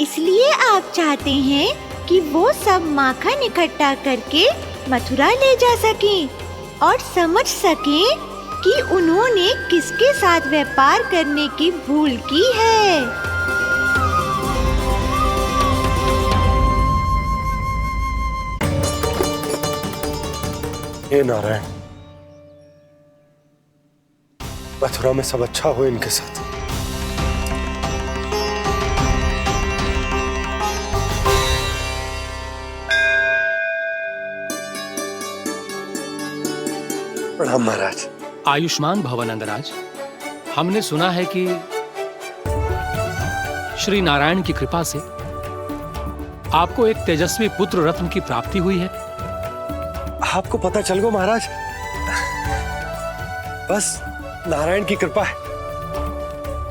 इसलिए आप चाहते हैं कि वो सब माखन इकट्ठा करके मथुरा ले जा सकें और समझ सकें कि उन्होंने किसके साथ व्यापार करने की भूल की है। हे नारायण, मथुरा में सब अच्छा हो इनके साथ। प्रणाम महाराज। आयुष्मान भव नंदराज। हमने सुना है कि श्री नारायण की कृपा से आपको एक तेजस्वी पुत्र रत्न की प्राप्ति हुई है। आपको पता चल गया महाराज, बस नारायण की कृपा है।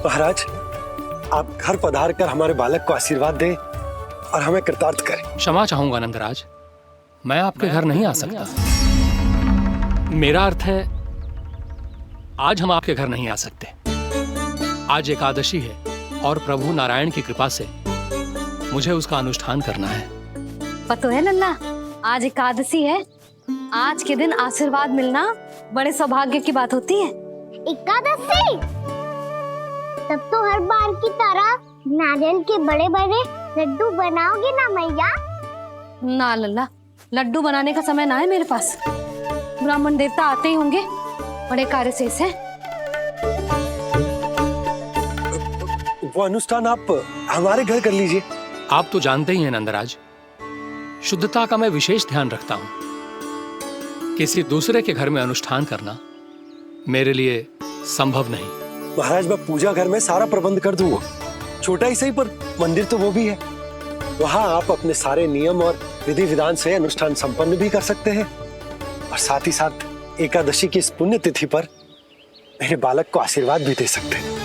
महाराज, आप घर पधार कर हमारे बालक को आशीर्वाद दें और हमें कृतार्थ करें। क्षमा चाहूंगा नंदराज, मैं आपके घर नहीं आ सकता। मेरा अर्थ है, आज हम आपके घर नहीं आ सकते। आज एकादशी है और प्रभु नारायण की कृपा से मुझे उसका अनुष्ठान करना है। पता है लल्ला, आज एकादशी है। आज के दिन आशीर्वाद मिलना बड़े सौभाग्य की बात होती है। एकादशी? तब तो हर बार की तरह नारियल के बड़े बड़े लड्डू बनाओगे ना मैया? ना लल्ला, लड्डू बनाने का समय ना है मेरे पास। ब्राह्मण देवता आते ही होंगे, बड़े कार्य शेष है। वो अनुष्ठान आप हमारे घर कर लीजिए। आप तो जानते ही हैं नंदराज, शुद्धता का मैं विशेष ध्यान रखता हूं। किसी दूसरे के घर में अनुष्ठान करना मेरे लिए संभव नहीं। महाराज, मैं पूजा घर में सारा प्रबंध कर दूंगा। छोटा ही सही, पर मंदिर तो वो भी है। वहां आप अपने सारे नियम और विधि विधान से अनुष्ठान संपन्न भी कर सकते हैं और साथ ही साथ एकादशी की इस पुण्य तिथि पर मेरे बालक को आशीर्वाद भी दे सकते हैं।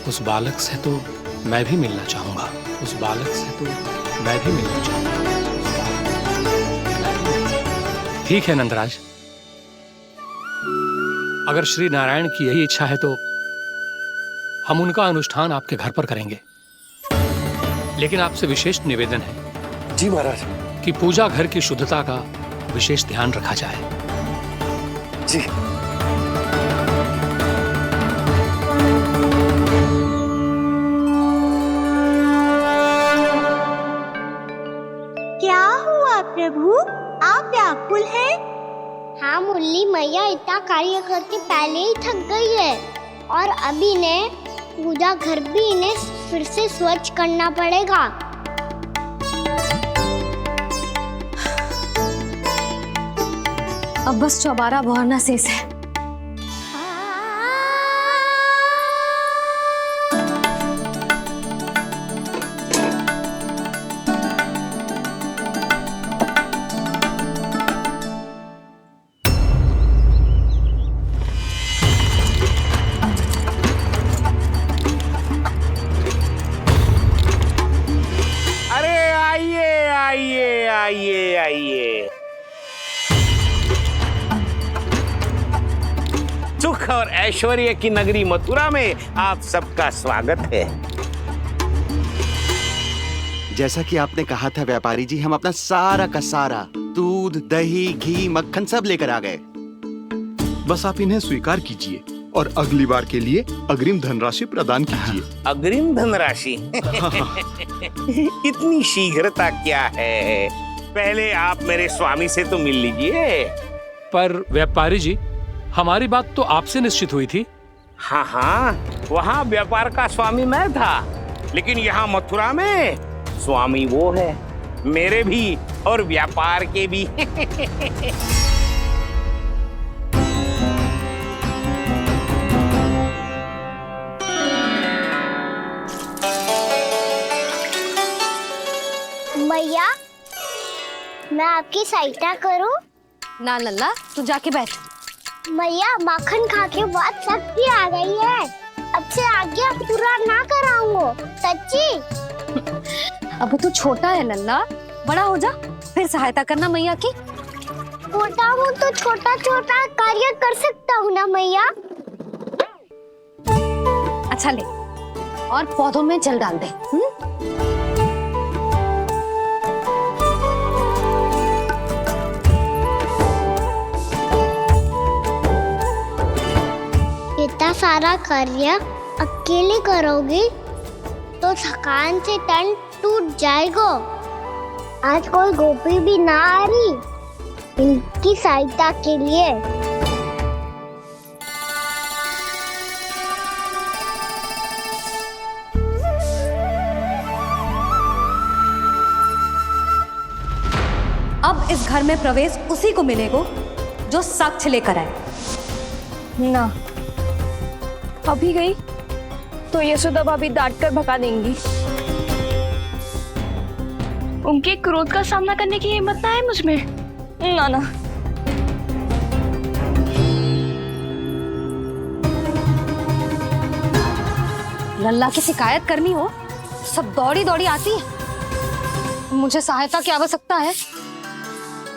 उस बालक से तो मैं भी मिलना चाहूंगा। उस बालक से तो मैं भी मिलना चाहूंगा। ठीक है नंदराज, अगर श्री नारायण की यही इच्छा है तो हम उनका अनुष्ठान आपके घर पर करेंगे। लेकिन आपसे विशेष निवेदन है। जी महाराज। कि पूजा घर की शुद्धता का विशेष ध्यान रखा जाए। जी। क्या हुआ प्रभु, आप व्याकुल हैं? हाँ मुरली मैया, इतना कार्य करके पहले ही थक गई है और अभी ने पूजा घर भी इन्हें फिर से स्वच्छ करना पड़ेगा। अब बस चौबारा बहाना शेष है। आइए। सुख और ऐश्वर्य की नगरी मथुरा में आप सबका स्वागत है। जैसा कि आपने कहा था व्यापारी जी, हम अपना सारा का सारा दूध, दही, घी, मक्खन सब लेकर आ गए। बस आप इन्हें स्वीकार कीजिए और अगली बार के लिए अग्रिम धनराशि प्रदान कीजिए। अग्रिम धनराशि? इतनी शीघ्रता क्या है? पहले आप मेरे स्वामी से तो मिल लीजिए। पर व्यापारी जी, हमारी बात तो आपसे निश्चित हुई थी। हाँ हाँ, वहाँ व्यापार का स्वामी मैं था, लेकिन यहाँ मथुरा में स्वामी वो है, मेरे भी और व्यापार के भी। मैया, मैं आपकी सहायता करूं? ना लल्ला, तू जाके बैठ। मैया, माखन खा के बहुत शक्ति आ गई है। अब से आगे पूरा ना कराऊंगा, सच्ची। अब तू छोटा है लल्ला, बड़ा हो जा फिर सहायता करना मैया की। छोटा हूँ तो छोटा छोटा कार्य कर सकता हूँ ना मैया। अच्छा ले, और पौधों में जल डाल दे। इतना सारा कार्य अकेले करोगी तो थकान से तन टूट जाएगा। आज कोई गोपी भी ना आ रही इनकी सहायता के लिए। अब इस घर में प्रवेश उसी को मिलेगा जो साक्ष्य लेकर आए। ना, अभी गई तो यशोदा भाभी डांट कर भगा देंगी। उनके क्रोध का सामना करने की हिम्मत ना है मुझ में। ना ना। लल्ला की शिकायत करनी हो सब दौड़ी दौड़ी आती है। मुझे सहायता की आवश्यकता है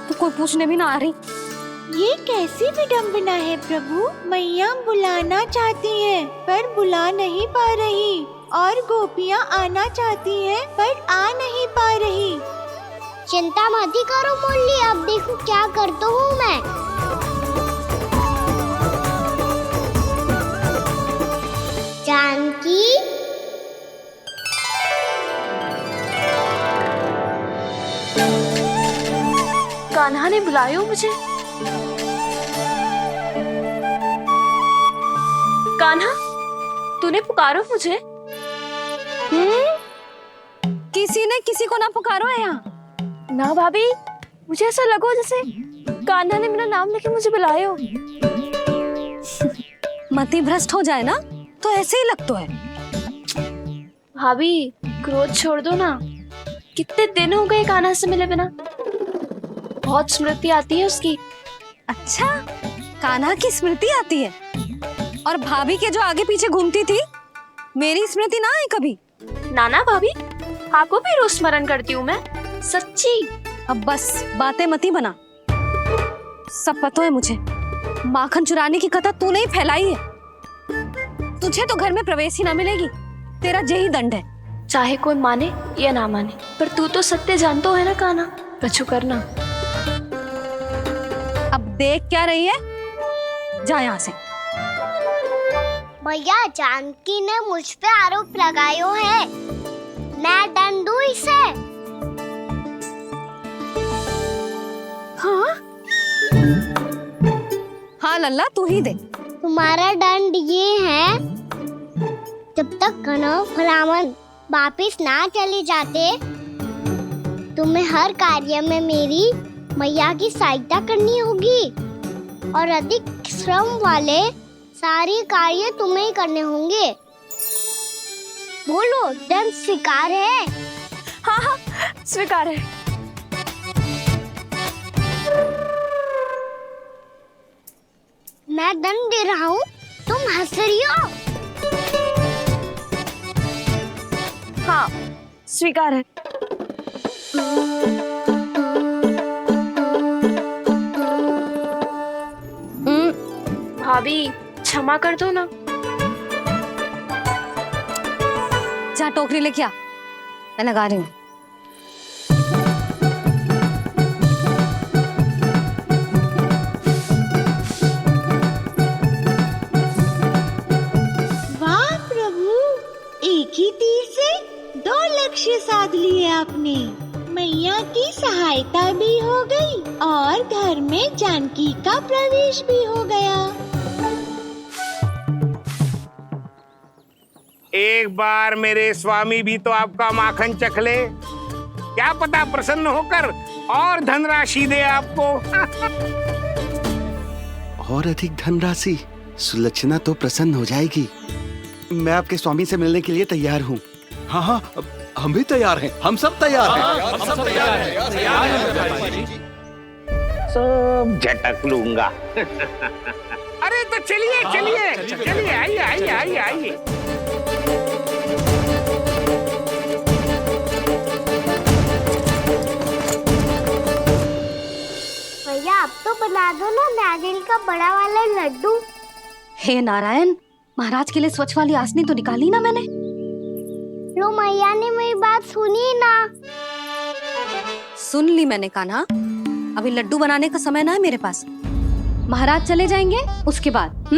तो कोई पूछने भी ना आ रही। ये कैसी विडंबना है प्रभु। मैया बुलाना चाहती हैं पर बुला नहीं पा रही, और गोपियाँ आना चाहती हैं पर आ नहीं पा रही। चिंता मत ही करो मुरली, अब देखो क्या करता हूँ मैं। जानकी, कान्हा ने बुलाया मुझे। कान्हा, तूने पुकारो मुझे? किसी ने किसी को ना पुकारो है यहाँ। ना भाभी, मुझे ऐसा लगो जैसे कान्हा ने मेरा नाम लेके मुझे बुलाया हो। मति भ्रष्ट हो जाए ना तो ऐसे ही लगता है। भाभी, क्रोध छोड़ दो ना। कितने दिन हो गए कान्हा से मिले बिना। बहुत स्मृति आती है उसकी। अच्छा, कान्हा की स्मृति आती है? और भाभी के जो आगे पीछे घूमती थी, मेरी स्मृति ना आई कभी? नाना भाभी, आपको भी रोज स्मरण करती हूँ मैं, सच्ची। अब बस बातें मती बना। सब पता है मुझे। माखन चुराने की कथा तूने ही फैलाई है। तुझे तो घर में प्रवेश ही ना मिलेगी। तेरा यही दंड है। चाहे कोई माने या ना माने, पर तू तो सत्य जानता है ना कान्हा। कछु करना। अब देख क्या रही है, जा यहाँ से। भैया, जानकी ने मुझ पे आरोप लगायो है, मैं दंड दूं इसे। हाँ हाँ लल्ला, तू ही दे। तुम्हारा दंड ये है, जब तक कनव ब्राह्मण वापिस ना चले जाते, तुम्हें हर कार्य में मेरी मैया की सहायता करनी होगी, और अधिक श्रम वाले सारे कार्य तुम्हें ही करने होंगे। बोलो, दंड स्वीकार है? हाँ हाँ, स्वीकार है। मैं दंड दे रहा हूँ, तुम हंस रही हो? हाँ, स्वीकार है। भाभी, क्षमा कर दो ना। जा टोकरी लेके आ, मैं लगा रही हूँ। आपने। मैया की सहायता भी हो गई और घर में जानकी का प्रवेश भी हो गया। एक बार मेरे स्वामी भी तो आपका माखन चख ले, क्या पता प्रसन्न होकर और धनराशि दे आपको। और अधिक धनराशि? सुलक्षणा तो प्रसन्न हो जाएगी। मैं आपके स्वामी से मिलने के लिए तैयार हूँ। हाँ हाँ, हम भी तैयार हैं, हम सब तैयार हैं। हम सब तैयार हैं। सब झटक लूंगा। अरे तो चलिए चलिए चलिए, आइए आइए आइए आइए। भैया आप तो बना दो ना नारियल का बड़ा वाला लड्डू। हे नारायण, महाराज के लिए स्वच्छ वाली आसनी तो निकाली ना मैंने। लो मैया ने मेरी बात सुनी ना। सुन ली मैंने कान्हा, अभी लड्डू बनाने का समय ना है मेरे पास। महाराज चले जाएंगे उसके बाद।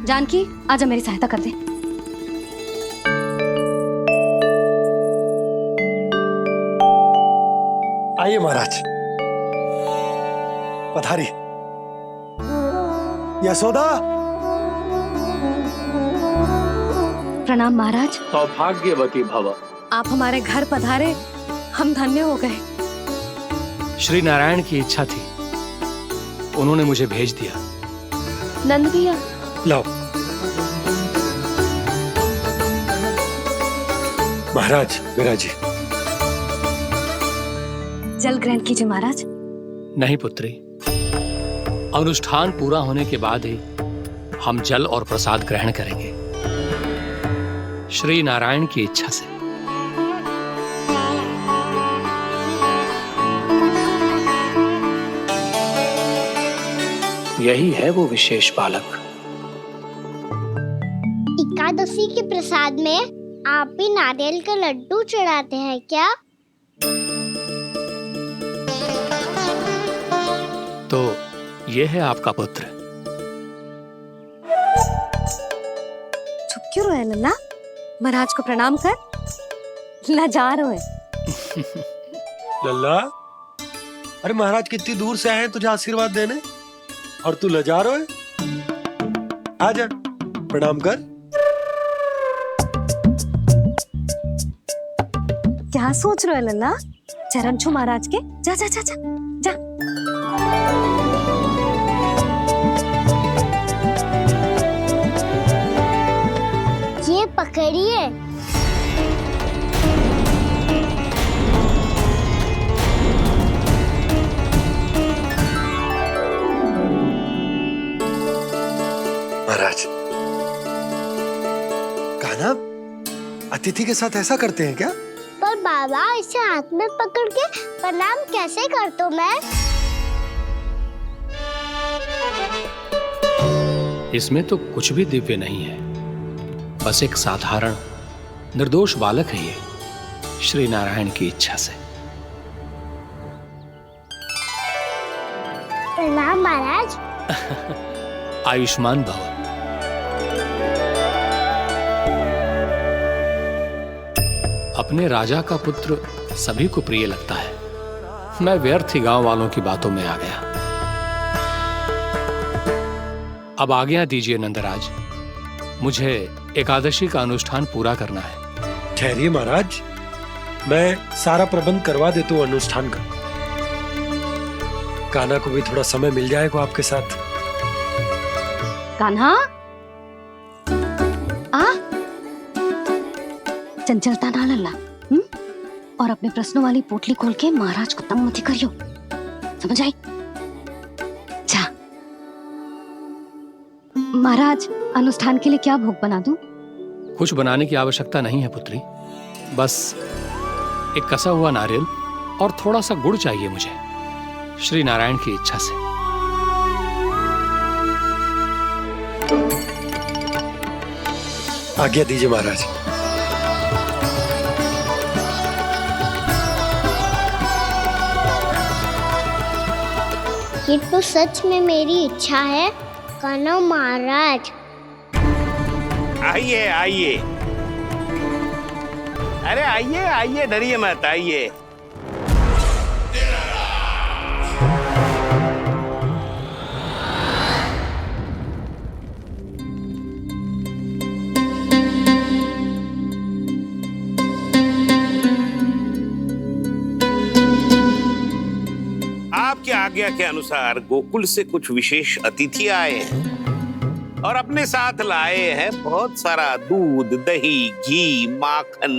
जानकी आजा मेरी सहायता कर दे। आइए महाराज, पधारी। यशोदा। प्रणाम महाराज। सौभाग्यवती भव। आप हमारे घर पधारे, हम धन्य हो गए। श्री नारायण की इच्छा थी, उन्होंने मुझे भेज दिया। नंद भैया लाओ। महाराज विराजी। जल ग्रहण कीजिए महाराज। नहीं पुत्री, अनुष्ठान पूरा होने के बाद ही हम जल और प्रसाद ग्रहण करेंगे, श्री नारायण की इच्छा से। यही है वो विशेष बालक। एकादशी के प्रसाद में आप भी नारियल का लड्डू चढ़ाते हैं क्या? तो ये है आपका पुत्र। चुप क्यों रोए लल्ला? महाराज को प्रणाम कर। लजा रोए। लल्ला, अरे महाराज कितनी दूर से आए हैं तुझे आशीर्वाद देने, और तू लजा रहा है? आजा प्रणाम कर। क्या सोच रहे हो लल्ला? चरण छू महाराज के। जा जा जा जा जा। ये पकड़िए। महाराज, कान्हा अतिथि के साथ ऐसा करते हैं क्या? पर बाबा इसे हाथ में पकड़ के प्रणाम कैसे करता हूँ मैं? इसमें तो कुछ भी दिव्य नहीं है, बस एक साधारण निर्दोष बालक है ये, श्री नारायण की इच्छा से। प्रणाम महाराज। आयुष्मान भव। अपने राजा का पुत्र सभी को प्रिय लगता है। मैं व्यर्थ ही गांव वालों की बातों में आ गया। अब आज्ञा दीजिए नंदराज, मुझे एकादशी का अनुष्ठान पूरा करना है। ठहरिए महाराज, मैं सारा प्रबंध करवा देता हूँ अनुष्ठान का। कान्हा को भी थोड़ा समय मिल जाएगा आपके साथ। कान्हा आ, चंचलता ना लल्ला। और अपने प्रश्नों वाली पोटली खोल के महाराज को तंग मत करियो, समझ आई? जा महाराज, अनुष्ठान के लिए क्या भोग बना दूं? कुछ बनाने की आवश्यकता नहीं है पुत्री, बस एक कसा हुआ नारियल और थोड़ा सा गुड़ चाहिए मुझे, श्री नारायण की इच्छा से। आज्ञा दीजिए महाराज। ये तो सच में मेरी इच्छा है कान्हा महाराज। आइए आइए। अरे आइए आइए, डरिए मत, आइए। आपकी आज्ञा के अनुसार गोकुल से कुछ विशेष अतिथि आए हैं और अपने साथ लाए हैं बहुत सारा दूध, दही, घी, माखन।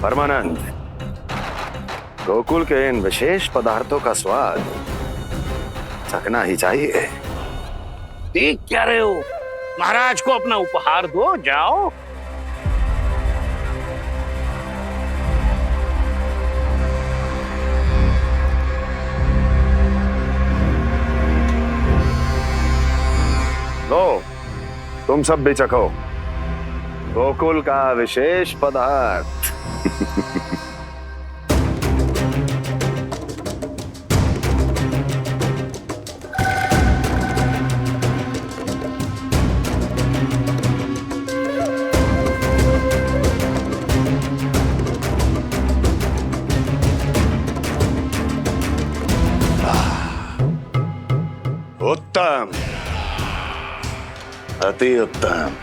परमानंद, गोकुल के इन विशेष पदार्थों का स्वाद चखना ही चाहिए। देख क्या रहे हो? महाराज को अपना उपहार दो, जाओ। लो, तुम सब भी चखो गोकुल का विशेष पदार्थ। उत्तम, अति उत्तम।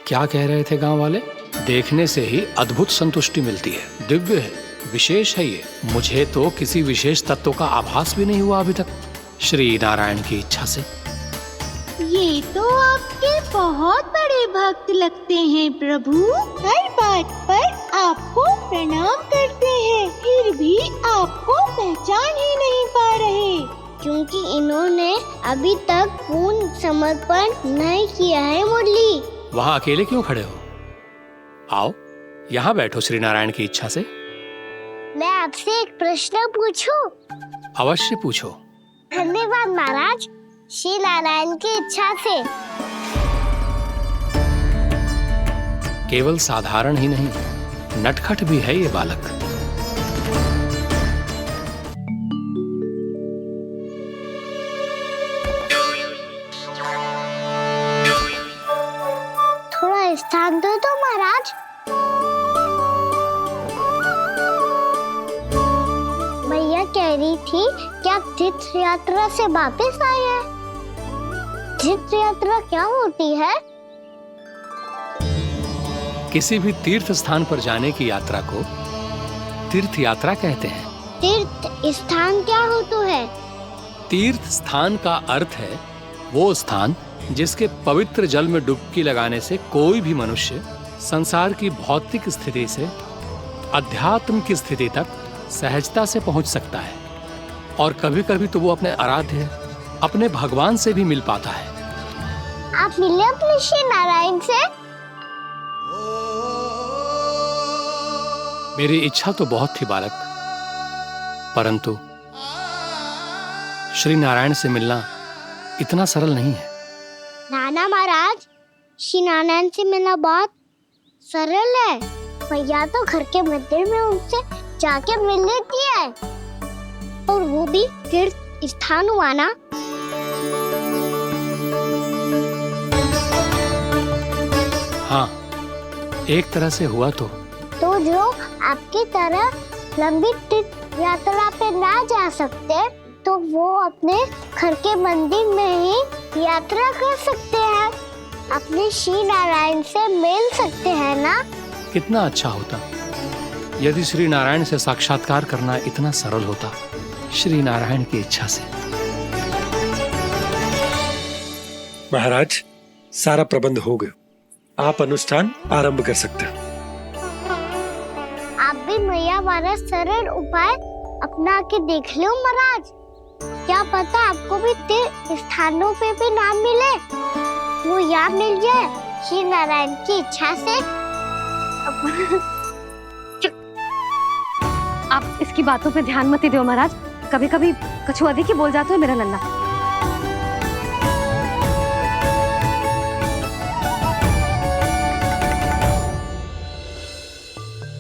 क्या कह रहे थे गांव वाले? देखने से ही अद्भुत संतुष्टि मिलती है, दिव्य है, विशेष है ये। मुझे तो किसी विशेष तत्व का आभास भी नहीं हुआ अभी तक, श्री नारायण की इच्छा से। ये तो आपके बहुत बड़े भक्त लगते हैं प्रभु। हर बात पर आपको प्रणाम करते हैं, फिर भी आपको पहचान ही नहीं पा रहे। क्योंकि इन्होंने अभी तक पूर्ण समर्पण नहीं किया है मुरली। वहाँ अकेले क्यों खड़े हो? आओ यहाँ बैठो श्री नारायण की इच्छा से। मैं आपसे एक प्रश्न पूछूं? अवश्य पूछो। धन्यवाद महाराज, श्री नारायण की इच्छा से। केवल साधारण ही नहीं, नटखट भी है ये बालक। थोड़ा स्थान दो तो महाराज। भैया कह रही थी कि आप तीर्थ यात्रा से वापस आए हैं। तीर्थ यात्रा क्या होती है? किसी भी तीर्थ स्थान पर जाने की यात्रा को तीर्थ यात्रा कहते हैं। तीर्थ स्थान क्या होता है? तीर्थ स्थान का अर्थ है वो स्थान जिसके पवित्र जल में डुबकी लगाने से कोई भी मनुष्य संसार की भौतिक स्थिति से अध्यात्म की स्थिति तक सहजता से पहुंच सकता है, और कभी कभी तो वो अपने आराध्य, अपने भगवान से भी मिल पाता है। आप मिले अपने श्री नारायण से? मेरी इच्छा तो बहुत थी बालक, परंतु श्री नारायण से मिलना इतना सरल नहीं है। नाना महाराज, श्री नारायण से मिलना बहुत सरल है। भैया तो घर के मंदिर में उनसे जाके मिल लेती है, और वो भी तीर्थ स्थान हुआ ना। हाँ, एक तरह से हुआ तो जो आपकी तरह लंबी तीर्थ यात्रा पे ना जा सकते, तो वो अपने घर के मंदिर में ही यात्रा कर सकते हैं, अपने श्री नारायण से मिल सकते हैं ना। कितना अच्छा होता यदि श्री नारायण से साक्षात्कार करना इतना सरल होता, श्री नारायण की इच्छा से। महाराज, सारा प्रबंध हो गया, आप अनुष्ठान आरंभ कर सकते हैं। आप भी मैया वाला सरल उपाय अपना के देख लो महाराज। क्या पता आपको भी तीर्थ स्थानों पे भी नाम मिले, वो याद मिल जाए श्री नारायण की इच्छा से आप इसकी बातों पे ध्यान मत दो महाराज। कभी कभी कछु अधिक ही बोल जाते हो मेरा लल्ला।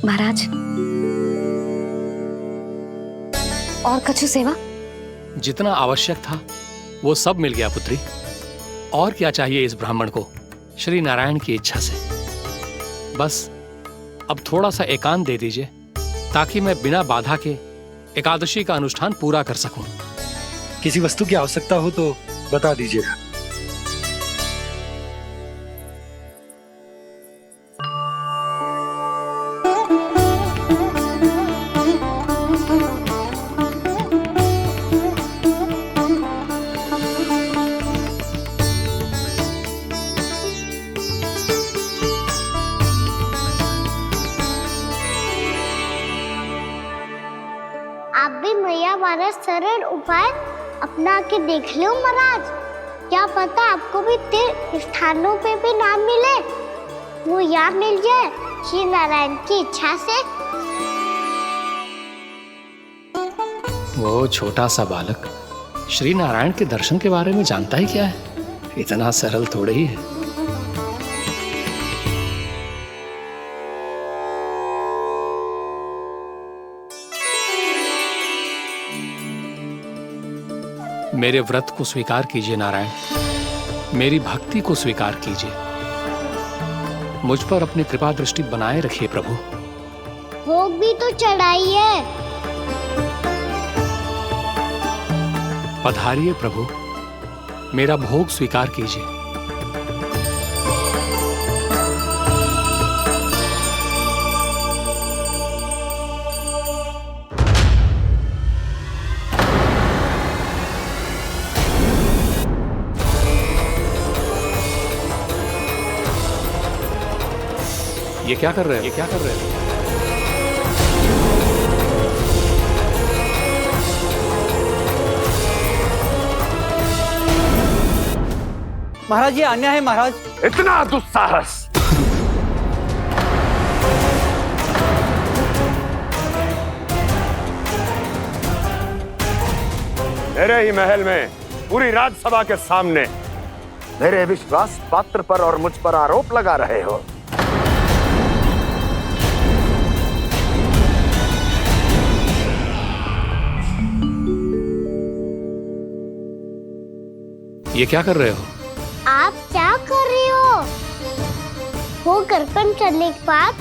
महाराज और कछु सेवा? जितना आवश्यक था वो सब मिल गया पुत्री। और क्या चाहिए इस ब्राह्मण को श्री नारायण की इच्छा से। बस अब थोड़ा सा एकांत दे दीजिए ताकि मैं बिना बाधा के एकादशी का अनुष्ठान पूरा कर सकूं। किसी वस्तु की आवश्यकता हो तो बता दीजिएगा। आप भी मैया वाला सरल उपाय अपना के देख लो महाराज। क्या पता आपको भी तीर्थ स्थानों पे भी नाम मिले, वो यहाँ मिल जाए श्री नारायण की इच्छा से। वो छोटा सा बालक श्री नारायण के दर्शन के बारे में जानता ही क्या है? इतना सरल थोड़े ही है। मेरे व्रत को स्वीकार कीजिए नारायण, मेरी भक्ति को स्वीकार कीजिए। मुझ पर अपनी कृपा दृष्टि बनाए रखिए प्रभु। भोग भी तो चढ़ाइए। पधारिए प्रभु, मेरा भोग स्वीकार कीजिए। ये क्या कर रहे हैं? ये क्या कर रहे हैं? महाराज ये अन्याय है महाराज। इतना दुस्साहस! मेरे ही महल में पूरी राज्यसभा के सामने मेरे विश्वास पात्र पर और मुझ पर आरोप लगा रहे हो। ये क्या कर रहे हो? आप क्या कर रहे हो? भोग अर्पण करने के बाद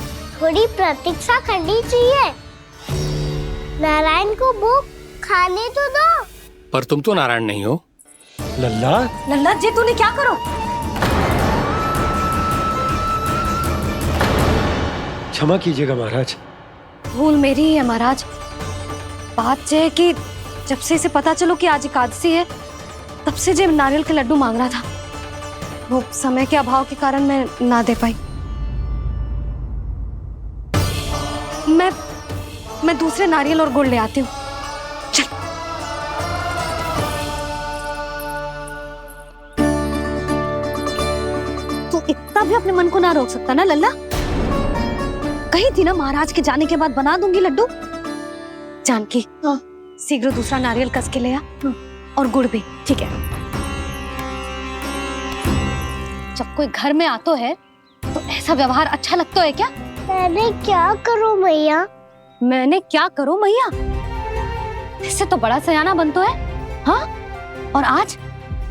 थोड़ी प्रतीक्षा करनी चाहिए। नारायण को भोग खाने तो दो। पर तुम तो नारायण नहीं हो। लल्ला लल्ला जी तूने क्या करो? क्षमा कीजिएगा महाराज। भूल मेरी ही है महाराज। बात यह है कि जब से इसे पता चलो कि आज एकादशी है तब से जो नारियल के लड्डू मांग रहा था, वो समय के अभाव के कारण मैं ना दे पाई। मैं दूसरे नारियल और गुड़ ले आती हूँ। चल। तू इतना भी अपने मन को ना रोक सकता ना लल्ला? कही थी ना महाराज के जाने के बाद बना दूंगी लड्डू। जानकी शीघ्र दूसरा नारियल कस के ले आ और गुड़ भी। ठीक है। जब कोई घर में आतो है तो ऐसा व्यवहार अच्छा लगता है क्या? मैंने क्या करूं मैया? मैंने क्या करूं मैया? इससे तो बड़ा सयाना बनतो है। हाँ? और आज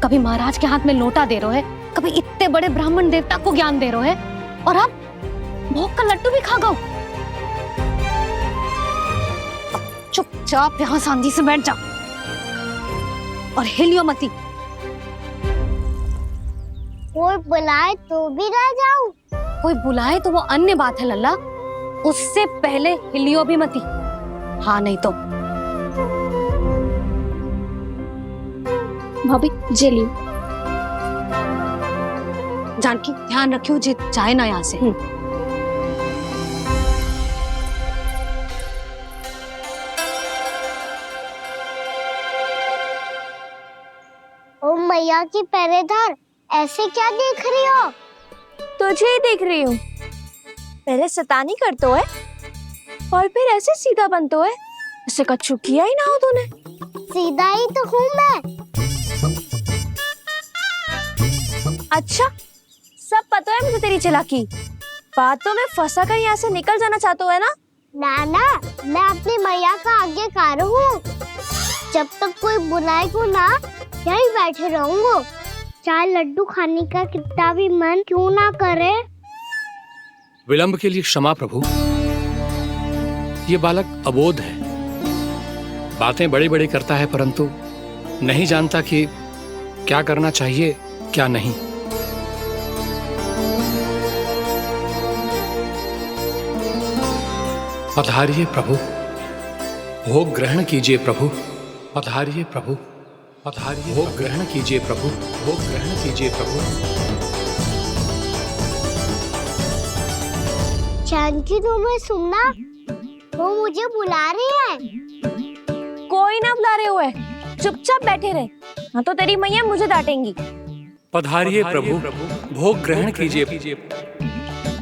कभी महाराज के हाथ में लोटा दे रहे है, कभी इतने बड़े ब्राह्मण देवता को ज्ञान दे रहे है, और अब भोग का लड्डू भी खा गओ। चुपचाप यहाँ शांति से बैठ जा और हिलियो मती। कोई बुलाए तो भी ना जाऊं? कोई बुलाए तो वो अन्य बात है लल्ला, उससे पहले हिलियो भी मती। हाँ नहीं तो। भाभी जे लियो। जानकी ध्यान रखियो जे जाए ना यहाँ से। ओ मैया की पहरेदार, ऐसे क्या देख रही हो? तुझे ही देख रही हूँ। पहले शैतानी करतो है और फिर ऐसे सीधा बनतो है, इससे कछु किया ही ना हो तूने। सीधा ही तो हूँ मैं। अच्छा, सब पता है मुझे तेरी चालाकी। बातों में फंसा कर यहाँ से निकल जाना चाहते हो है ना? नाना, मैं अपनी मैया का आज्ञाकार हूँ। जब तक कोई बुलाएगा ना, यहीं बैठे रहूंगा, चाहे लड्डू खाने का कितना भी मन क्यों ना करे। विलंब के लिए क्षमा प्रभु। ये बालक अबोध है, बातें बड़ी बड़ी करता है परंतु नहीं जानता कि क्या करना चाहिए क्या नहीं। पधारिए प्रभु, भोग ग्रहण कीजिए प्रभु। पधारिए प्रभु, पधारिए, भोग ग्रहण कीजिए प्रभु, भोग ग्रहण कीजिए प्रभु। जानकी, तुम्हें सुनना, वो मुझे बुला रही है। कोई ना बुला रहे हुए, चुपचाप बैठे रहे, हाँ तो तेरी मैया मुझे डांटेंगी। पधारिए प्रभु, भोग ग्रहण कीजिए।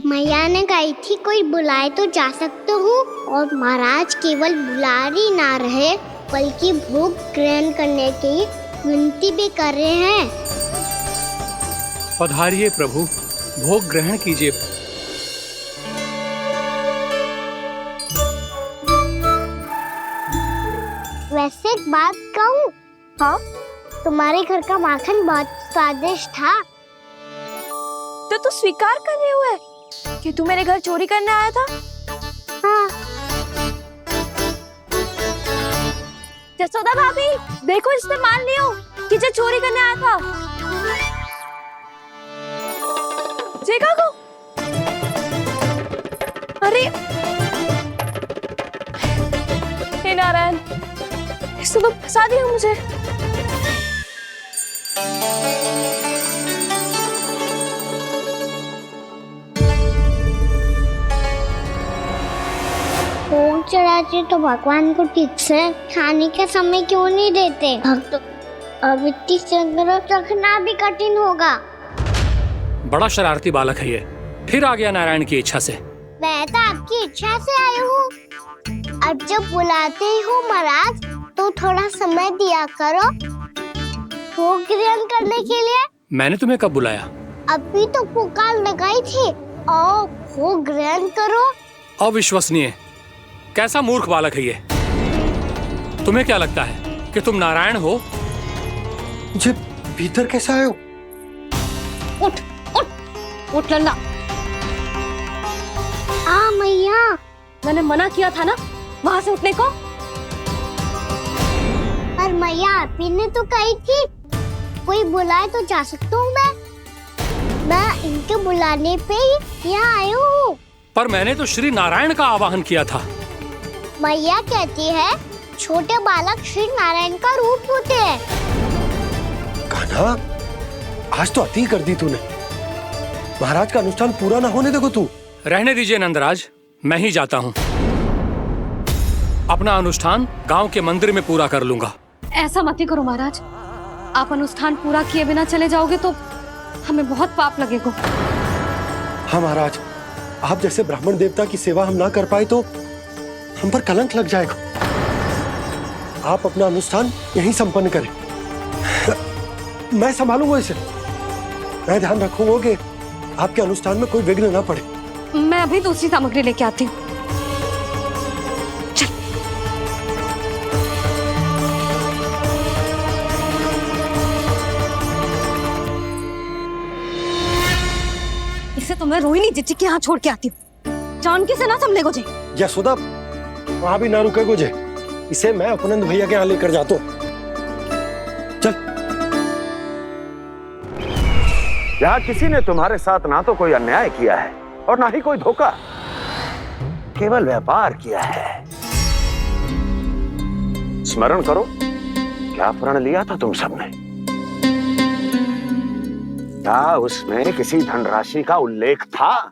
मैया ने कही थी कोई बुलाए तो जा सकते हूँ, और महाराज केवल बुलारी ना रहे बल्कि भोग ग्रहण करने की विनती भी कर रहे हैं। पधारिए प्रभु, भोग ग्रहण कीजिए। वैसे एक बात कहूँ? हाँ? तुम्हारे घर का माखन बहुत स्वादिष्ट था। तो तू स्वीकार कर रहे हुए कि तू मेरे घर चोरी करने आया था? हाँ। जसोदा भाभी, देखो इसने मान लियो कि जो चोरी करने आया था। देखा को? अरे हे नारायण, इसने तो फंसा दिया मुझे। भोग चढ़ाते तो भगवान को ठीक से खाने का समय क्यों नहीं देते? भक्त अब इतनी संग्रह रखना भी कठिन होगा। बड़ा शरारती बालक है ये, फिर आ गया नारायण की इच्छा से। मैं तो आपकी इच्छा से आई हूँ। अब जब बुलाते ही हो महाराज, तो थोड़ा समय दिया करो भोग ग्रहण करने के लिए। मैंने तुम्हें कब बुलाया? अभी तो पुकार लगाई थी, आओ भोग ग्रहण करो। अविश्वसनीय, कैसा मूर्ख बालक है ये। तुम्हें क्या लगता है कि तुम नारायण हो? मुझे भीतर कैसे आए हो? उठ उठ उठ लल्ला। मैया, मैंने मना किया था ना वहां से उठने को। पर मैया, आपी ने तो कही थी कोई बुलाए तो जा सकता हूँ मैं इनके बुलाने पे ही यहाँ आई हूँ। पर मैंने तो श्री नारायण का आवाहन किया था। मैया कहती है छोटे बालक श्री नारायण का रूप होते हैं। कान्हा, आज तो अति कर दी तूने। महाराज का अनुष्ठान पूरा ना होने देखो तू। रहने दीजिए नंदराज, मैं ही जाता हूँ। अपना अनुष्ठान गांव के मंदिर में पूरा कर लूंगा। ऐसा मत ही करो महाराज, आप अनुष्ठान पूरा किए बिना चले जाओगे तो हमें बहुत पाप लगेगा। हाँ महाराज, आप जैसे ब्राह्मण देवता की सेवा हम ना कर पाए तो हम पर कलंक लग जाएगा। आप अपना अनुष्ठान यहीं संपन्न करें, मैं संभालूंगा इसे। मैं ध्यान रखूंगा कि आपके अनुष्ठान में कोई विघ्न ना पड़े। मैं अभी दूसरी सामग्री लेके आती हूँ। इसे तो मैं रोहिणी जीजी के यहाँ छोड़ के आती हूँ। जानकी से ना संभले गोजे। यशोदा, वहां भी ना रुके गोजे। इसे मैं अपनंद भैया के यहाँ लेकर जाता हूँ। चल। यहाँ किसी ने तुम्हारे साथ ना तो कोई अन्याय किया है और ना ही कोई धोखा, केवल व्यापार किया है। स्मरण करो, क्या प्रण लिया था तुम सबने? क्या उसमें किसी धनराशि का उल्लेख था?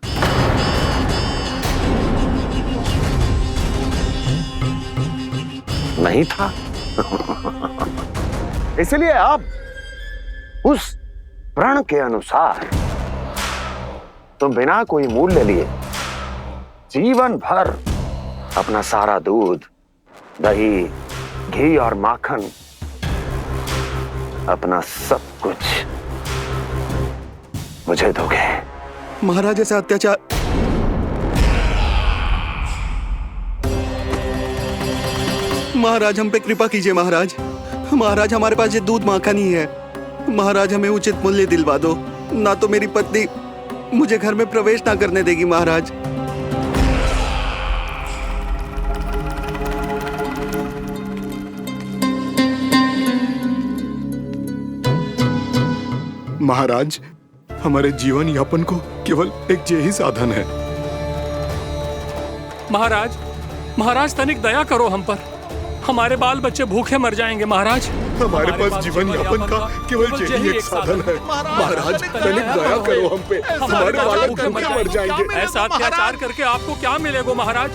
नहीं था। इसलिए आप उस प्रण के अनुसार तो बिना कोई मूल्य लिए जीवन भर अपना सारा दूध, दही, घी और माखन, अपना सब कुछ मुझे दोगे? महाराज ऐसा अत्याचार। महाराज हम पे कृपा कीजिए महाराज। महाराज हमारे पास ये दूध माखन ही है। महाराज हमें उचित मूल्य दिलवा दो, ना तो मेरी पत्नी मुझे घर में प्रवेश ना करने देगी महाराज। महाराज हमारे जीवन यापन को केवल एक यही साधन है। महाराज, महाराज तनिक दया करो हम पर। हमारे बाल बच्चे भूखे मर जाएंगे महाराज। हमारे पास जीवन यापन का केवल यही एक साधन है। महाराज तनिक दया करो हम पे, हमारे बालक भूखे मर जाएंगे। ऐसा अत्याचार करके आपको क्या मिलेगा महाराज?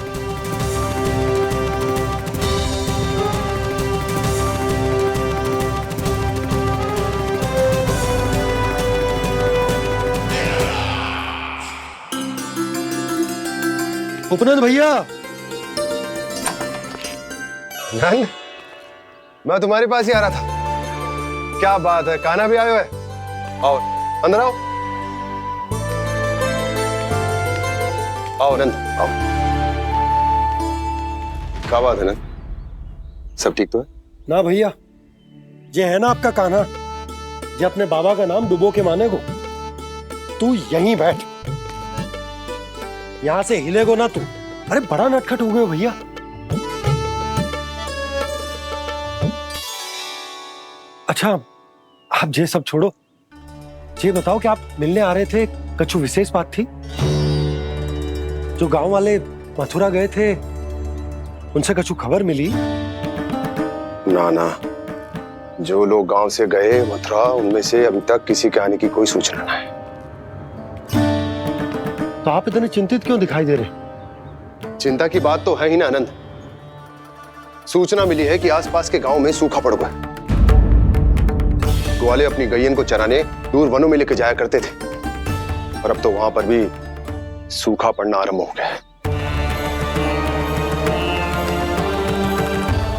उपनंद भैया। नंद, मैं तुम्हारे पास ही आ रहा था। क्या बात है, कान्हा भी आयो है? आओ अंदर आओ। आओ नंद आओ। क्या बात है नंद, सब ठीक तो है? ना भैया, ये है ना आपका कान्हा, ये अपने बाबा का नाम डुबो के माने को। तू यहीं बैठ, यहां से हिलेगो ना तू। अरे बड़ा नटखट हो गए भैया। अच्छा आप ये सब छोड़ो, ये बताओ कि आप मिलने आ रहे थे, कछु विशेष बात थी? जो गांव वाले मथुरा गए थे उनसे कछु खबर मिली? ना ना, जो लोग गांव से गए मथुरा, उनमें से अभी तक किसी के आने की कोई सूचना नहीं। तो आप इतने चिंतित क्यों दिखाई दे रहे? चिंता की बात तो है ही ना आनंद। सूचना मिली है कि आसपास के गांव में सूखा पड़ गया। ग्वाले अपनी गैयन को चराने दूर वनों में लेके जाया करते थे, और अब तो वहां पर भी सूखा पड़ना आरंभ हो गया है।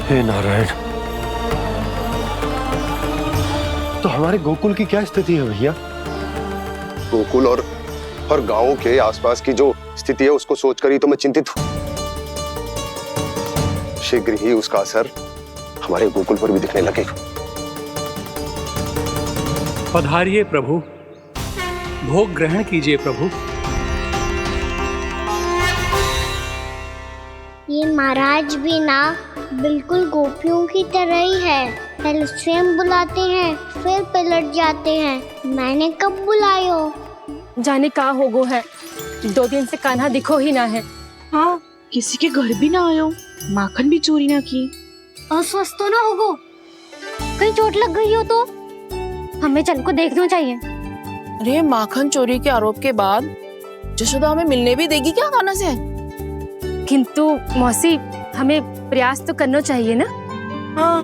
हे नारायण, तो हमारे गोकुल की क्या स्थिति है भैया? गोकुल और गांवों के आसपास की जो स्थिति है उसको सोचकर ही तो मैं चिंतित हूं। शीघ्र ही उसका असर हमारे गोकुल पर भी दिखने लगेगा। पधारिए प्रभु, भोग ग्रहण कीजिए प्रभु। ये महाराज भी ना बिल्कुल गोपियों की तरह ही है। पहले स्वयं बुलाते हैं, फिर पलट जाते हैं। मैंने कब बुलायो? जाने का होगो है, 2 दिन से कान्हा दिखो ही ना है। हाँ, किसी के घर भी ना आयो, माखन भी चोरी ना की। अस्वस्थ तो ना होगो? कहीं चोट लग गई हो तो हमें चल को देखना चाहिए। अरे माखन चोरी के आरोप के बाद जशोदा हमें मिलने भी देगी क्या कान्हा से? किंतु मौसी, हमें प्रयास तो करना चाहिए ना। हाँ।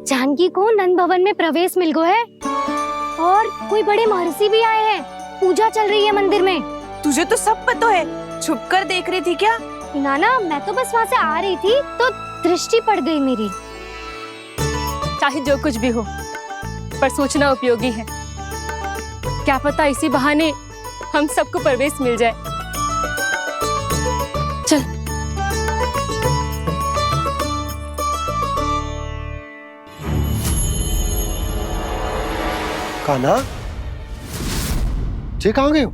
जानकी को नंद भवन में प्रवेश मिल गो है, और कोई बड़े महर्षि भी आए हैं। पूजा चल रही है मंदिर में। तुझे तो सब पता है, छुप कर देख रही थी क्या? ना, मैं तो बस वहाँ से आ रही थी तो दृष्टि पड़ गई मेरी। चाहे जो कुछ भी हो, पर सूचना उपयोगी है। क्या पता इसी बहाने हम सबको प्रवेश मिल जाए। चल। कान्हा, जे कहाँ गए हो?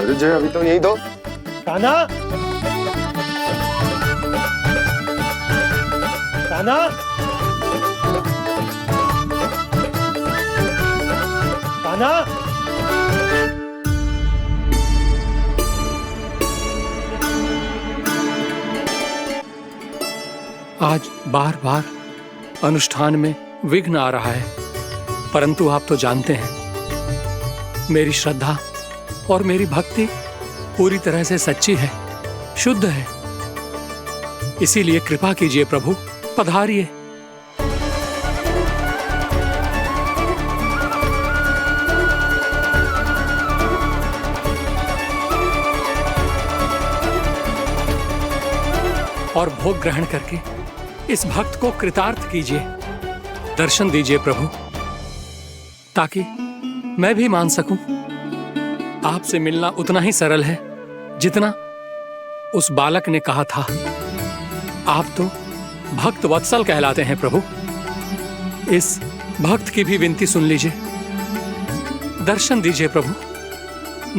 अरे जय, अभी तो यही दो। कान्हा, कान्हा, कान्हा। आज बार बार अनुष्ठान में विघ्न आ रहा है, परंतु आप तो जानते हैं मेरी श्रद्धा और मेरी भक्ति पूरी तरह से सच्ची है, शुद्ध है। इसीलिए कृपा कीजिए प्रभु, पधारिए। और भोग ग्रहण करके इस भक्त को कृतार्थ कीजिए। दर्शन दीजिए प्रभु, ताकि मैं भी मान सकूं। आपसे मिलना उतना ही सरल है जितना उस बालक ने कहा था। आप तो भक्त वत्सल कहलाते हैं प्रभु। इस भक्त की भी विनती सुन लीजिए। दर्शन दीजिए प्रभु,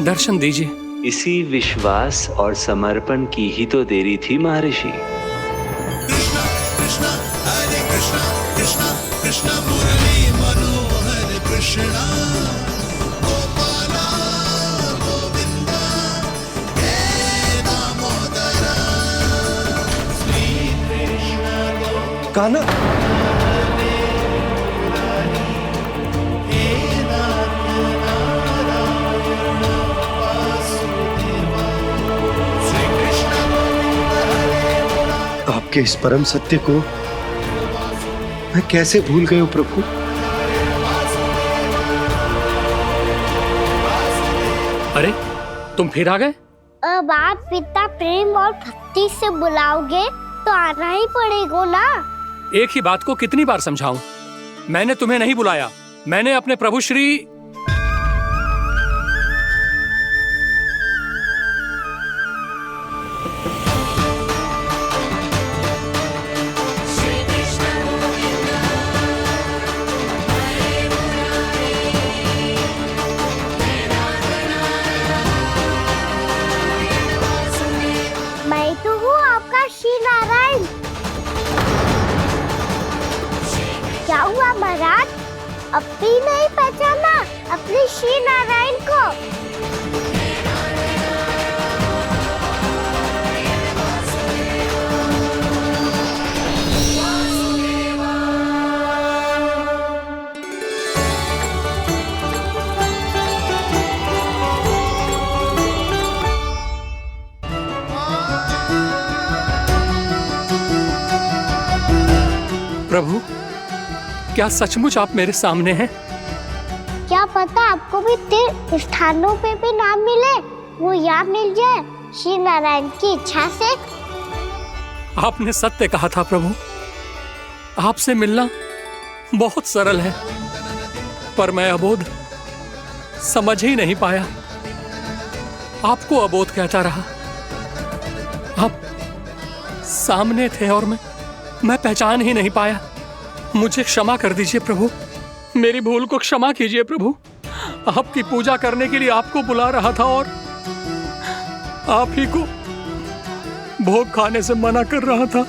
दर्शन दीजिए। इसी विश्वास और समर्पण की ही तो देरी थी महर्षि। कृष्णा कृष्णा हरे कृष्णा, कृष्णा कृष्णा मुरली मनोहर कृष्णा, गोपाला गोविंदा हे दामोदरा, श्री कृष्ण कान्हा, आपके इस परम सत्य को मैं कैसे भूल गया प्रभु। अरे तुम फिर आ गए? अब आप पिता प्रेम और भक्ति से बुलाओगे तो आना ही पड़ेगा ना। एक ही बात को कितनी बार समझाऊं? मैंने तुम्हें नहीं बुलाया, मैंने अपने प्रभु श्री मैं तो हूँ आपका श्री नारायण। क्या हुआ महाराज, अब भी नहीं पहचाना अपने श्री नारायण को? प्रभु, क्या सचमुच आप मेरे सामने हैं? क्या पता आपको भी तीर्थ स्थानों पे भी नाम मिले, वो यहाँ मिल जाए श्री नारायण की इच्छा से। आपने सत्य कहा था प्रभु, आपसे मिलना बहुत सरल है, पर मैं अबोध समझ ही नहीं पाया। आपको अबोध कहता रहा। आप सामने थे और मैं पहचान ही नहीं पाया। मुझे क्षमा कर दीजिए प्रभु, मेरी भूल को क्षमा कीजिए प्रभु। आपकी पूजा करने के लिए आपको बुला रहा था और आप ही को भोग खाने से मना कर रहा था।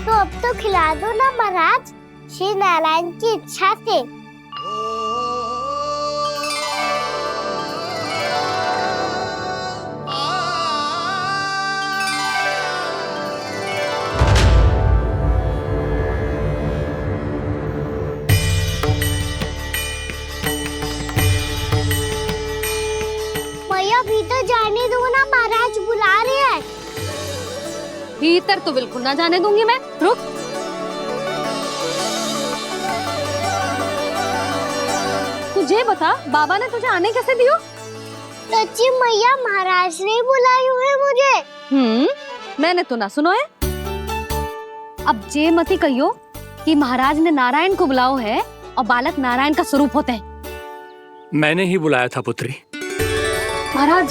तो अब तो खिला दो ना महाराज, श्री नारायण की इच्छा से। भीतर जाने दो ना, महाराज बुला रहे हैं। भीतर तो बिल्कुल ना जाने दूंगी मैं। रुक। तुझे बता, बाबा ने तुझे आने कैसे दियो? सच्ची मैया, महाराज ने बुलाई हुई मुझे। मैंने तो ना सुनो है। अब जे मती कहियो कि महाराज ने नारायण को बुलाओ है और बालक नारायण का स्वरूप होते हैं। मैंने ही बुलाया था पुत्री। महाराज,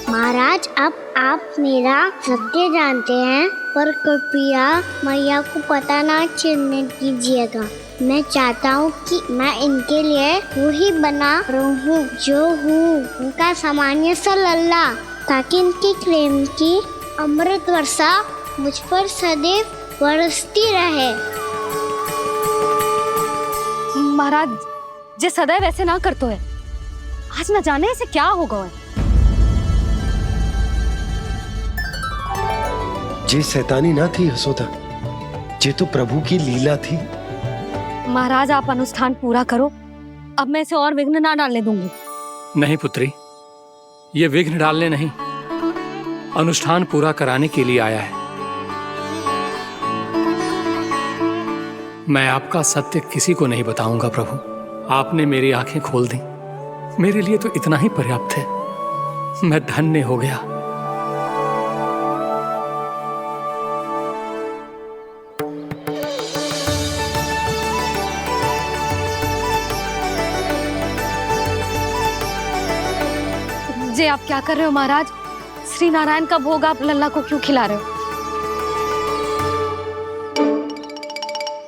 महाराज, अब आप मेरा सत्य जानते हैं, पर कृपया मैया को पता ना चलने दीजिएगा। मैं चाहता हूँ कि मैं इनके लिए वो ही बना रहूँ जो हूँ, उनका सामान्य सा लल्ला, ताकि इनकी प्रेम की अमृत वर्षा मुझ पर सदैव बरसती रहे। महाराज, जे सदैव ऐसे ना करतो है, आज न जाने इसे क्या होगा है। जे शैतानी ना थी यशोदा, जे तो प्रभु की लीला थी। महाराज, आप अनुष्ठान पूरा करो, अब मैं इसे और विघ्न ना डालने दूंगी। नहीं पुत्री, ये विघ्न डालने नहीं, अनुष्ठान पूरा कराने के लिए आया है। मैं आपका सत्य किसी को नहीं बताऊंगा प्रभु। आपने मेरी आंखें खोल दी, मेरे लिए तो इतना ही पर्याप्त है। मैं धन्य हो गया। जी आप क्या कर रहे हो महाराज? श्री नारायण का भोग आप लल्ला को क्यों खिला रहे हो?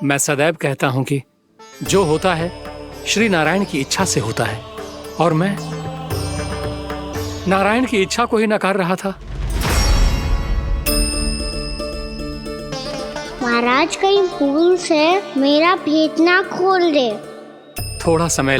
मैं सदैव कहता हूं कि जो होता है श्री नारायण की इच्छा से होता है, और मैं नारायण की इच्छा को ही नकार रहा था। महाराज कहीं भूल से मेरा भेद ना खोल दे। थोड़ा समय